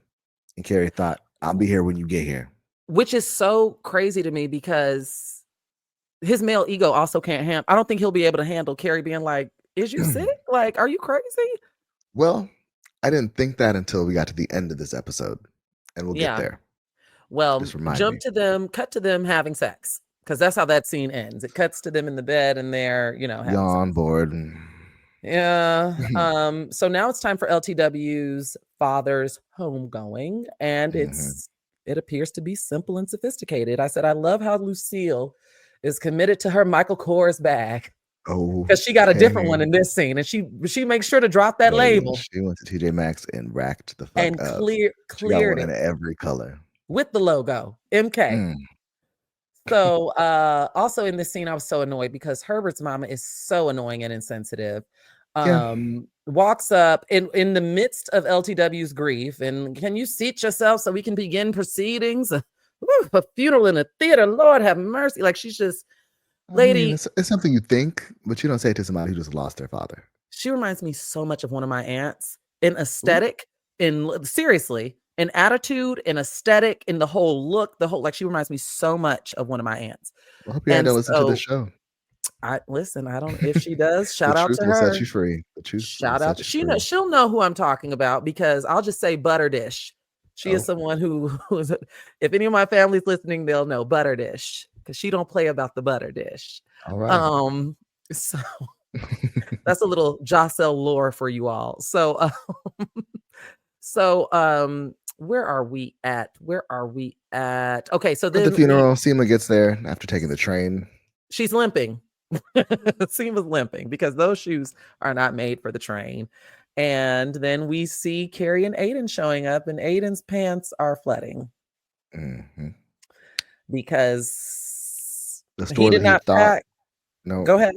And Carrie thought, I'll be here when you get here. Which is so crazy to me because his male ego also can't I don't think he'll be able to handle Carrie being like, is you sick? Like, are you crazy? Well, I didn't think that until we got to the end of this episode. And we'll get there. Well, Just remind cut me. to them having sex. Because that's how that scene ends. It cuts to them in the bed and they're, having Yawn, sex. bored. Yeah. So now it's time for LTW's father's homegoing, and it appears to be simple and sophisticated. I said, I love how Lucille is committed to her Michael Kors bag. Oh, because she got a different one in this scene, and she makes sure to drop that label. She went to TJ Maxx and racked the fuck and up. Cleared she got one it in every color with the logo MK. So also in this scene, I was so annoyed because Herbert's mama is so annoying and insensitive. Walks up in the midst of LTW's grief, and can you seat yourself so we can begin proceedings? A funeral in a theater, Lord have mercy. Like, she's just, lady. I mean, it's something you think, but you don't say it to somebody who just lost their father. She reminds me so much of one of my aunts in aesthetic, seriously, in attitude, in aesthetic, in the whole look, like, she reminds me so much of one of my aunts. I hope your aunt don't listen to this show. I don't, if she does, shout out to her. The truth will set you free. The truth shout out. She'll know who I'm talking about, because I'll just say Butter Dish. She is someone who is, if any of my family's listening, they'll know Butter Dish, because she don't play about the butter dish. All right. So that's a little Jocelle lore for you all. So where are we at? Okay, so then at the funeral, Seema gets there after taking the train. She's limping. Seema's limping because those shoes are not made for the train. And then we see Carrie and Aidan showing up, and Aidan's pants are flooding because the store he did not pack. No, go ahead.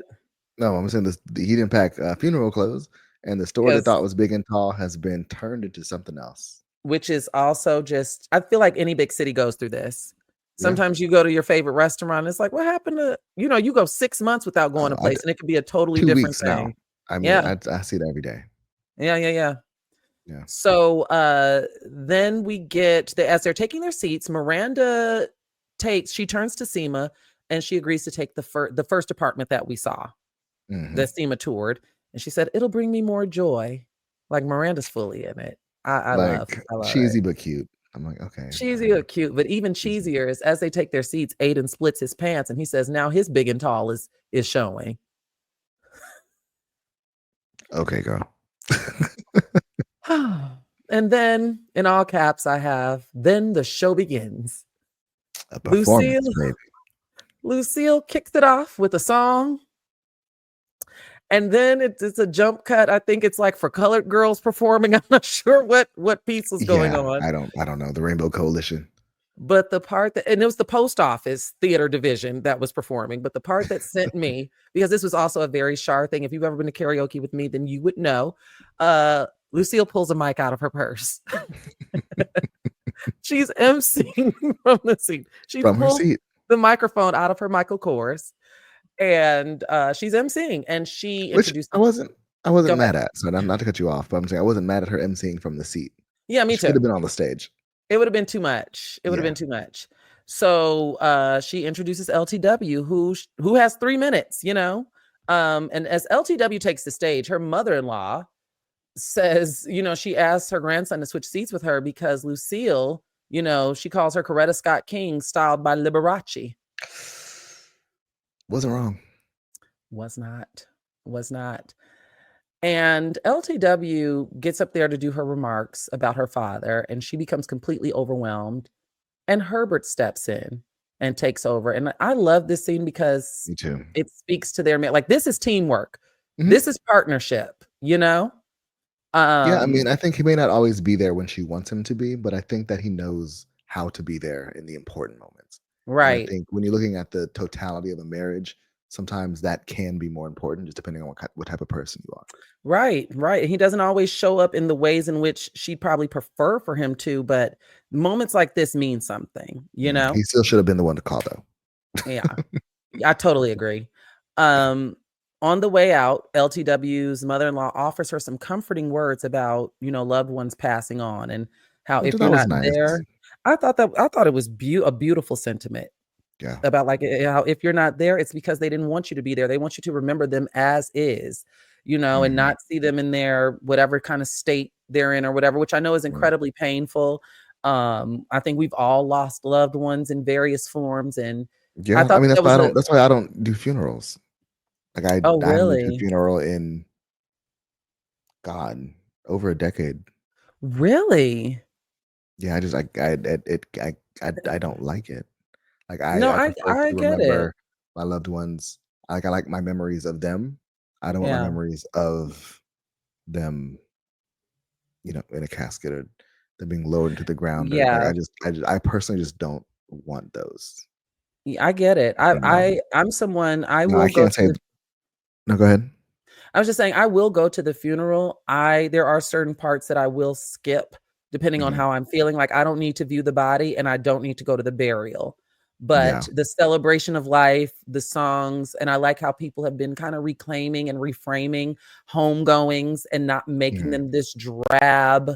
No, I'm saying this. He didn't pack funeral clothes, and the store they thought was big and tall has been turned into something else. Which is also just, I feel like any big city goes through this. Sometimes you go to your favorite restaurant, it's like, what happened to, you go 6 months without going to a place, and it could be a totally different thing. Now. I mean, I see that every day. Yeah. So then we get, as they're taking their seats, Miranda she turns to Seema, and she agrees to take the first apartment that we saw, that Seema toured. And she said, it'll bring me more joy. Like, Miranda's fully in it. I love cheesy it. But cute. I'm like, okay. Cheesy but cute. But even cheesier is, as they take their seats, Aiden splits his pants, and he says, now his big and tall is showing. Okay, girl. And then in all caps, I have, then the show begins. A performance, Lucille kicks it off with a song. And then it's a jump cut. I think it's like for colored girls performing. I'm not sure what piece was going on. I don't know. The Rainbow Coalition. But the part and it was the post office theater division that was performing. But the part that sent me, because this was also a very Char thing. If you've ever been to karaoke with me, then you would know. Lucille pulls a mic out of her purse. She's emceeing from the seat. She pulls the microphone out of her Michael Kors. And she's emceeing, and she introduced. I wasn't mad at. So I'm not to cut you off, but I'm saying I wasn't mad at her emceeing from the seat. Yeah, me too. Could have been on the stage. It would have been too much. It would have been too much. So she introduces LTW, who has 3 minutes, and as LTW takes the stage, her mother-in-law says, she asks her grandson to switch seats with her because Lucille, she calls her Coretta Scott King, styled by Liberace. Wasn't wrong. Was not. And LTW gets up there to do her remarks about her father, and she becomes completely overwhelmed. And Herbert steps in and takes over. And I love this scene because it speaks to their, like, this is teamwork. This is partnership, Yeah, I mean, I think he may not always be there when she wants him to be, but I think that he knows how to be there in the important moments. Right. And I think when you're looking at the totality of a marriage, sometimes that can be more important, just depending on what type of person you are. Right. He doesn't always show up in the ways in which she'd probably prefer for him to, but moments like this mean something, He still should have been the one to call, though. Yeah, I totally agree. On on the way out, LTW's mother-in-law offers her some comforting words about, loved ones passing on and how if That you're was not nice. there. I thought it was a beautiful sentiment Yeah. about like how if you're not there, it's because they didn't want you to be there. They want you to remember them as is, and not see them in their whatever kind of state they're in or whatever, which I know is incredibly painful. I think we've all lost loved ones in various forms, and I Yeah, I thought mean that was that's why I don't do funerals. Like I oh haven't been to a really? funeral in God over a decade. Really? Yeah, I just I don't like it. Like No, I prefer I to get it. remember my loved ones. I like my memories of them. I don't want my Yeah. memories of them, in a casket or them being lowered into the ground or like Yeah. I personally just don't want those. I get it. You know. I'm someone I No, I will go can't to say the no, go ahead. I was just saying I will go to the funeral. There are certain parts that I will skip depending on Mhm. how I'm feeling. Like I don't need to view the body and I don't need to go to the burial. Yeah. But the celebration of life, the songs, and I like how people have been kind of reclaiming and reframing homegoings and not making Mhm. them this drab,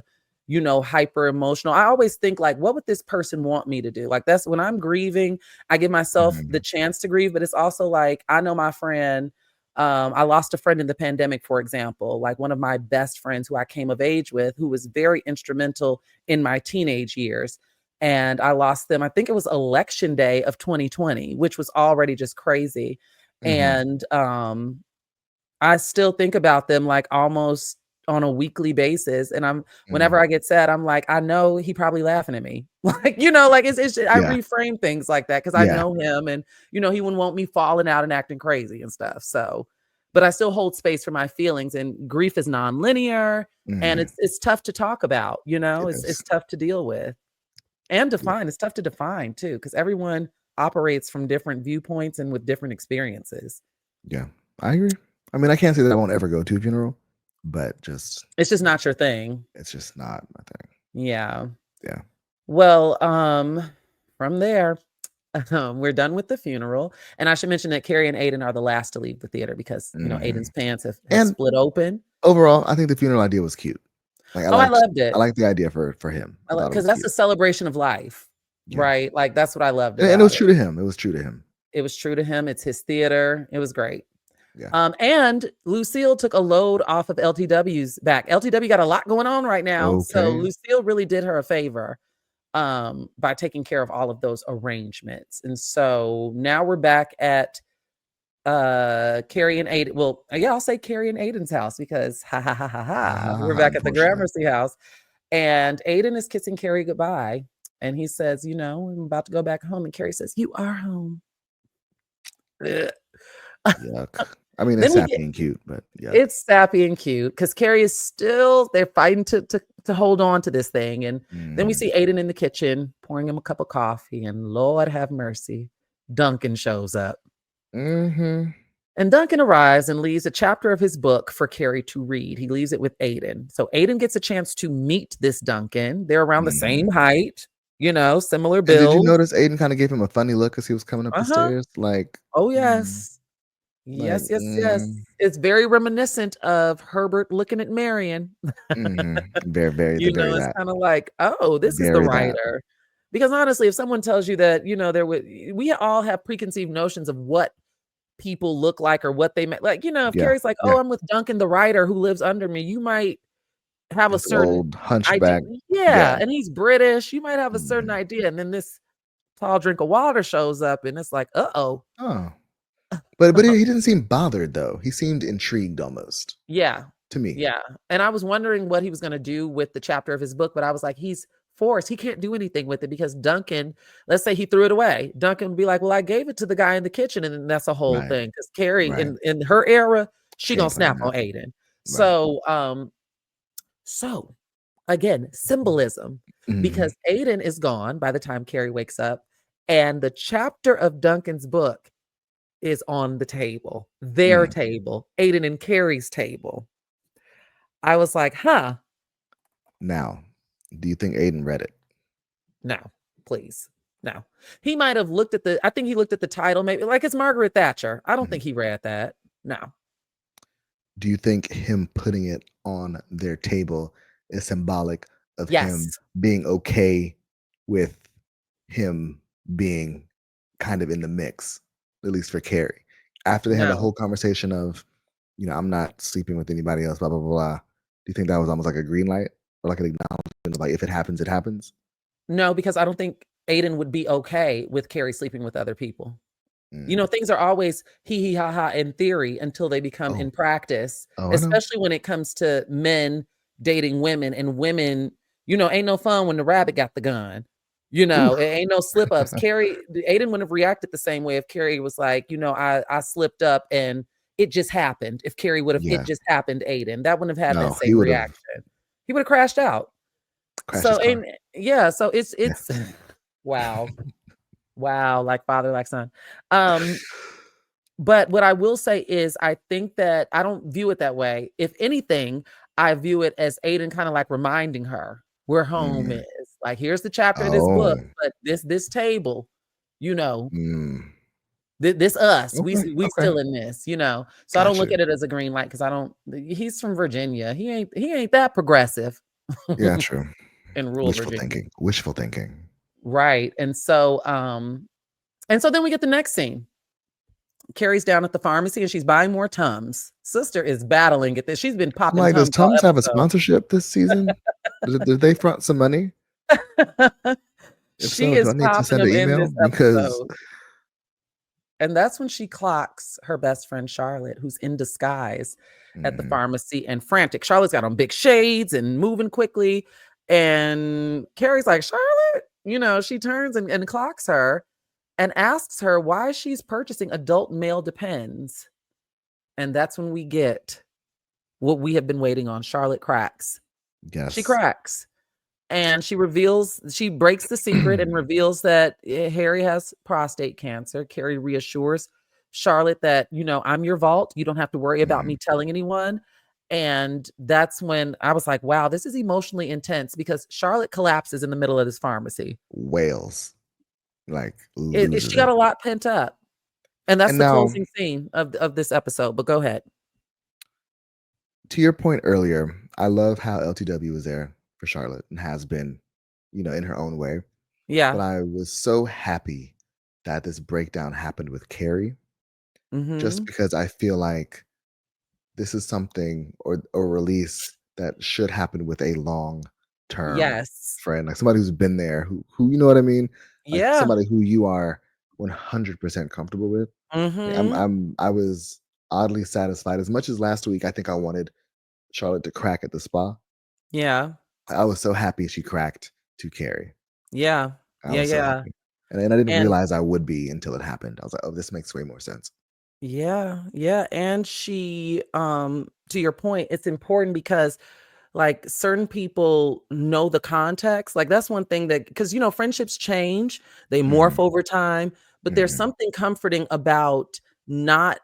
hyper emotional. I always think like, what would this person want me to do? Like that's when I'm grieving, I give myself the Mhm. chance to grieve, but it's also like I know my friend I lost a friend in the pandemic, for example, like one of my best friends who I came of age with, who was very instrumental in my teenage years. And I lost them. I think it was election day of 2020, which was already just crazy. Mhm. And I still think about them like almost on a weekly basis. And whenever Mhm. I get sad, I'm like, I know he probably laughing at me. Like, like I Yeah. reframe things like that because I Yeah. know him and, he wouldn't want me falling out and acting crazy and stuff. So, but I still hold space for my feelings and grief is nonlinear and Mhm. it's tough to talk about, It it's is. tough to deal with and Yeah. define. It's tough to define too, because everyone operates from different viewpoints and with different experiences. Yeah. I agree. I mean, I can't say that I won't ever go to a funeral, but just It's just not your thing. it's just not my thing. Yeah. Yeah. Well, from there, we're done with the funeral. And I should mention that Carrie and Aidan are the last to leave the theater because, Aidan's Mhm. pants have And split open. overall, I think the funeral idea was cute. Like Oh, I loved I it. liked the idea for him. I thought it Because was that's cute. a celebration of life, Yeah. right? Like that's what I loved And it about was it. true to him. It was true to him. It was true to him. It's his theater. It was great. Yeah. And Lucille took a load off of LTW's back. LTW got a lot going on right now. So Okay. Lucille really did her a favor by taking care of all of those arrangements. And so now we're back at Carrie and Aidan. Well, yeah, I'll say Carrie and Aidan's house because ha ha ha ha Ha, ha, ha. ha, We're ha, back at the unfortunately. Gramercy house. And Aiden is kissing Carrie goodbye. And he says, I'm about to go back home. And Carrie says, You are home. Ugh. Yuck. I mean, it's Then we sappy get and cute, but yuck. it's sappy and cute because Carrie is still they're fighting to hold on to this thing. And then we Mhm. see Aiden in the kitchen pouring him a cup of coffee, and Lord have mercy, Duncan shows up. Mhm. And Duncan arrives and leaves a chapter of his book for Carrie to read. He leaves it with Aiden. So Aiden gets a chance to meet this Duncan. They're around the Mhm. same height, similar And did you build. notice Aiden kinda gave him a funny look as he was coming up the Uh-huh. stairs? Like, Oh, mm, yes. like, Yes, yes, yes. It's very reminiscent of Herbert looking at Marion. mhm. Very, very the very It's that. kind of like, oh, this is the Very that. writer. Because honestly, if someone tells you that, there would we all have preconceived notions of what people look like or what they may like, if Yeah. Carrie's like, Yeah. oh, I'm with Duncan, the writer who lives under me, you might have a This certain old idea. hunchback. Yeah. Yeah. And he's British. You might have a certain Mhm. idea. And then this tall drink of water shows up and it's like, uh-oh. Oh. But he didn't seem bothered though. He seemed intrigued almost Yeah. to me. Yeah. And I was wondering what he was going to do with the chapter of his book, but I was like, he's forced. He can't do anything with it because Duncan, let's say he threw it away. Duncan would be like, well, I gave it to the guy in the kitchen. And then that's a whole Right. thing. Because Carrie Right. in her era, she She gonna ain't playing snap that. on Aiden. Right. So again, symbolism. Mhm. Because Aiden is gone by the time Carrie wakes up, and the chapter of Duncan's book is on the table, their Mm. table, Aiden and Carrie's table. I was like, huh, Now, do you think Aiden read it? no, please. No. He might have looked at I think he looked at the title, maybe like it's Margaret Thatcher. I don't Mhm. think he read that. No. do you think him putting it on their table is symbolic of him Yes. being okay with him being kind of in the mix, at least for Carrie? After they had the No. whole conversation of, I'm not sleeping with anybody else, blah, blah, blah, blah. Do you think that was almost like a green light or like an acknowledgement of like, if it happens, it happens? No, because I don't think Aiden would be okay with Carrie sleeping with other people. Mm. Things are always hee ha ha in theory until they become Oh, in practice, oh, I know. especially when it comes to men dating women and women, ain't no fun when the rabbit got the gun. Ooh. It ain't no slip ups. Aiden wouldn't have reacted the same way if Carrie was like, I slipped up and it just happened. If Carrie would have, it Yeah. just happened, Aiden, that wouldn't have had that No, he same would have reaction. He would have crashed out. crashed his So, car. and yeah, so it's, Yeah. wow. Wow. Like father, like son. But what I will say is I think that I don't view it that way. If anything, I view it as Aiden kind of like reminding her where home Mm. is. Like, here's the chapter of this Oh. book, but this table, you know, Mm. this us, Okay. we Okay. still in this, So I don't look Gotcha. at it as a green light because I don't. He's from Virginia. He ain't that progressive Yeah, true. in rural Wishful Virginia, thinking. Wishful thinking. right? And so then we get the next scene. Carrie's down at the pharmacy and she's buying more Tums. Sister is battling at this. She's been I'm popping like, does Tums all Tums have a sponsorship this season? Did they front some money? episode. If She so, do is I need to popping send an them in email? this Because episode. And that's when she clocks her best friend Charlotte, who's in disguise at the pharmacy and frantic. Charlotte's got on big shades and moving quickly. And Carrie's like, Charlotte, she turns and clocks her and asks her why she's purchasing adult male Depends. And that's when we get what we have been waiting on. Charlotte cracks. She yes. cracks. And she breaks the secret and reveals that Harry has prostate cancer. Carrie reassures Charlotte that, I'm your vault. You don't have to worry about me telling anyone. And that's when I was like, wow, this is emotionally intense because Charlotte collapses in the middle of this pharmacy. Wails. Like, loses She got it. a lot pent up. And that's And the now, closing scene of this episode. But go ahead. to your point earlier, I love how LTW is there for Charlotte and has been, in her own way. But Yeah. I was so happy that this breakdown happened with Carrie, just Mm-hmm. because I feel like this is something or release that should happen with a long-term Yes. friend, like somebody who's been there, who you know what I mean? Like Yeah. somebody who you are 100% comfortable with. Like, Mm-hmm. I was oddly satisfied. As much as last week, I think I wanted Charlotte to crack at the spa. Yeah. I was so happy she cracked to Carrie. Yeah. I Yeah. was so Yeah. happy. And I didn't And realize I would be until it happened. I was like, oh, this makes way more sense. yeah, yeah. And she, to your point, it's important because like certain people know the context. Like that's one thing that because friendships change, they morph Mhm, over time, but there's mhm. something comforting about not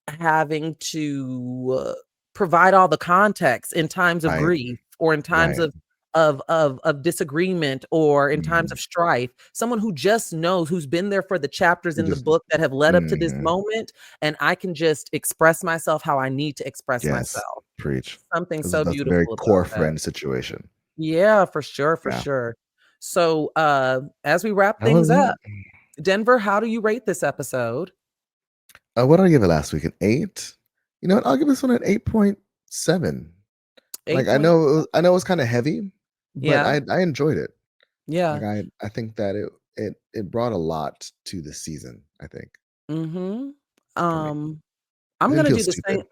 having to provide all the context in times of Right, grief or in times right. of disagreement or in times Mhm. of strife. Someone who just knows, who's been there for the chapters You in the just book that have led up to this mhm. moment, and I can just express myself how I need to express Yes, myself. preach. Something so That's a very beautiful about core that. friend situation. Yeah, for sure, for Yeah. sure. So, as we wrap That was things it. up, Denver, how do you rate this episode? What did I give it last week? An 8? You know what? I'll give this one an 8.7. Like, 8 point. I know it was kinda heavy, but Yeah, I enjoyed it. Like, yeah. I think that it brought a lot to the season, I think, Mhm. for me. It I'm didn't gonna feel do the same. stupid.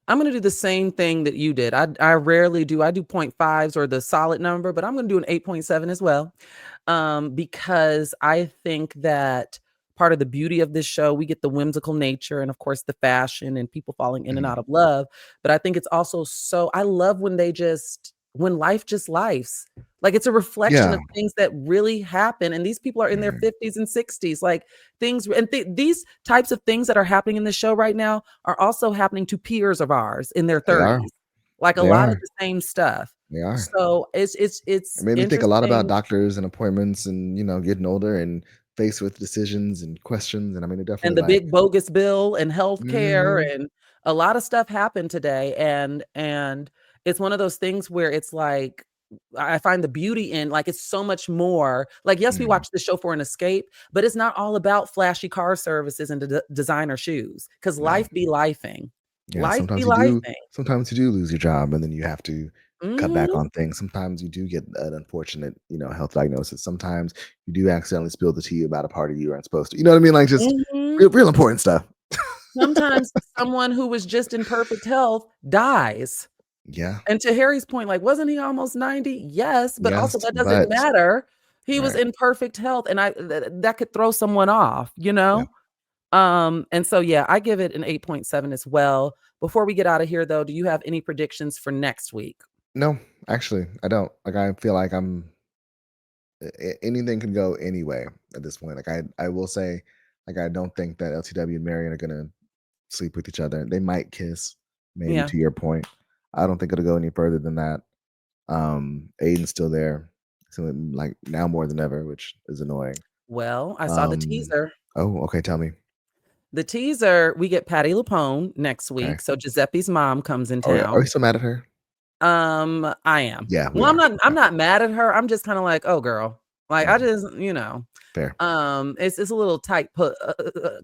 I'm gonna do the same thing that you did. I rarely do. I do point fives or the solid number, but I'm gonna do an 8.7 as well. Because I think that part of the beauty of this show, we get the whimsical nature and of course the fashion and people falling in and Mhm. out of love. But I think it's also I love when life just lifes. Like it's a reflection Yeah. of things that really happen. And these people are in their Mhm. 50s and 60s. Like these types of things that are happening in the show right now are also happening to peers of ours in their They are. 30s. Like a They lot of are. the same stuff. They are. So It it's made me think a lot about interesting. doctors and appointments and, getting older and faced with decisions and questions, and I mean, it And definitely the like big bogus bill and healthcare mhm, and A lot of stuff happened today, and it's one of those things where it's like I find the beauty in, like, it's so much more. Like, yes, we Mm, watch the show for an escape, but it's not all about flashy car services and designer shoes, because no. life be lifing. Yeah, Life be lifing. sometimes you do lose your job, and then you have to cut back Mhm, on things. Sometimes you do get an unfortunate, health diagnosis. Sometimes you do accidentally spill the tea about a party you weren't supposed to. You know what I mean? Like, just mhm. real important stuff. Sometimes someone who was just in perfect health dies. Yeah. And to Harry's point, like, wasn't he almost 90? Yes, but Yes, also that doesn't but matter. He was right. in perfect health, and that could throw someone off, you Yeah. know? And so, yeah, I give it an 8.7 as well. Before we get out of here, though, do you have any predictions for next week? No, actually, I don't. Like, I feel like anything can go anyway at this point. Like, I will say, like, I don't think that LTW and Marion are gonna sleep with each other. They might kiss, maybe, Yeah. to your point. I don't think it'll go any further than that. Aiden's still there, so like now more than ever, which is annoying. Well, I saw the Um, teaser. oh, okay, tell me. The teaser, we get Patty LuPone next Okay. week. So Giuseppe's mom comes in Are you town. still mad at her? I am. Yeah, we Well, are. I'm Okay, not mad at her. I'm just kind of like, oh girl. Like I mhm, just, fair. it's a little tight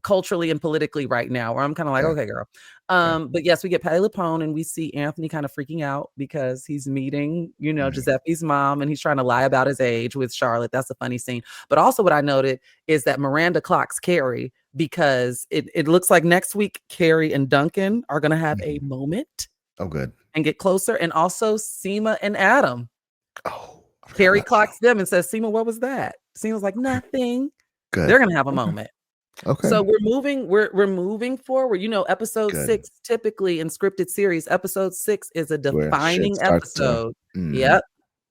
culturally and politically right now where I'm kind of like, Okay, okay, girl. okay. But yes, we get Patty LuPone and we see Anthony kind of freaking out because he's meeting, Mhm, Giuseppe's mom and he's trying to lie about his age with Charlotte. That's a funny scene. But also what I noted is that Miranda clocks Carrie because it looks like next week Carrie and Duncan are gonna have a mhm. moment Oh, good. and get closer. And also Seema and Adam. Oh, I forgot Carrie about Seema. clocks them and says, Seema, what was that? Seema's like, Okay, nothing. good. They're gonna have a Okay, moment. okay, So we're moving forward. Episode good. 6, typically in scripted series, episode 6 is a Where shit defining starts to. episode. Mhm. Yep.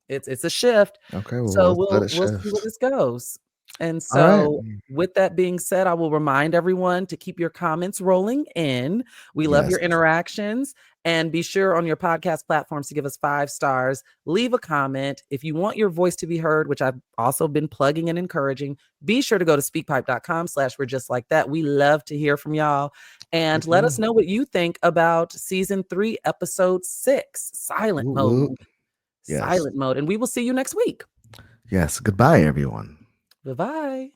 It's a shift. Okay, well, So let's let it we'll see where shift. this goes. And All right. so with that being said, I will remind everyone to keep your comments rolling in. We love Yes. your interactions and be sure on your podcast platforms to give us 5 stars. Leave a comment. If you want your voice to be heard, which I've also been plugging and encouraging, be sure to go to speakpipe.com/we're just like that. We love to hear from y'all We and let us do. know what you think about season 3, episode 6, Silent Whoop, Mode. whoop. Yes. Silent Mode. And we will see you next week. Yes. Goodbye, everyone. Bye-bye.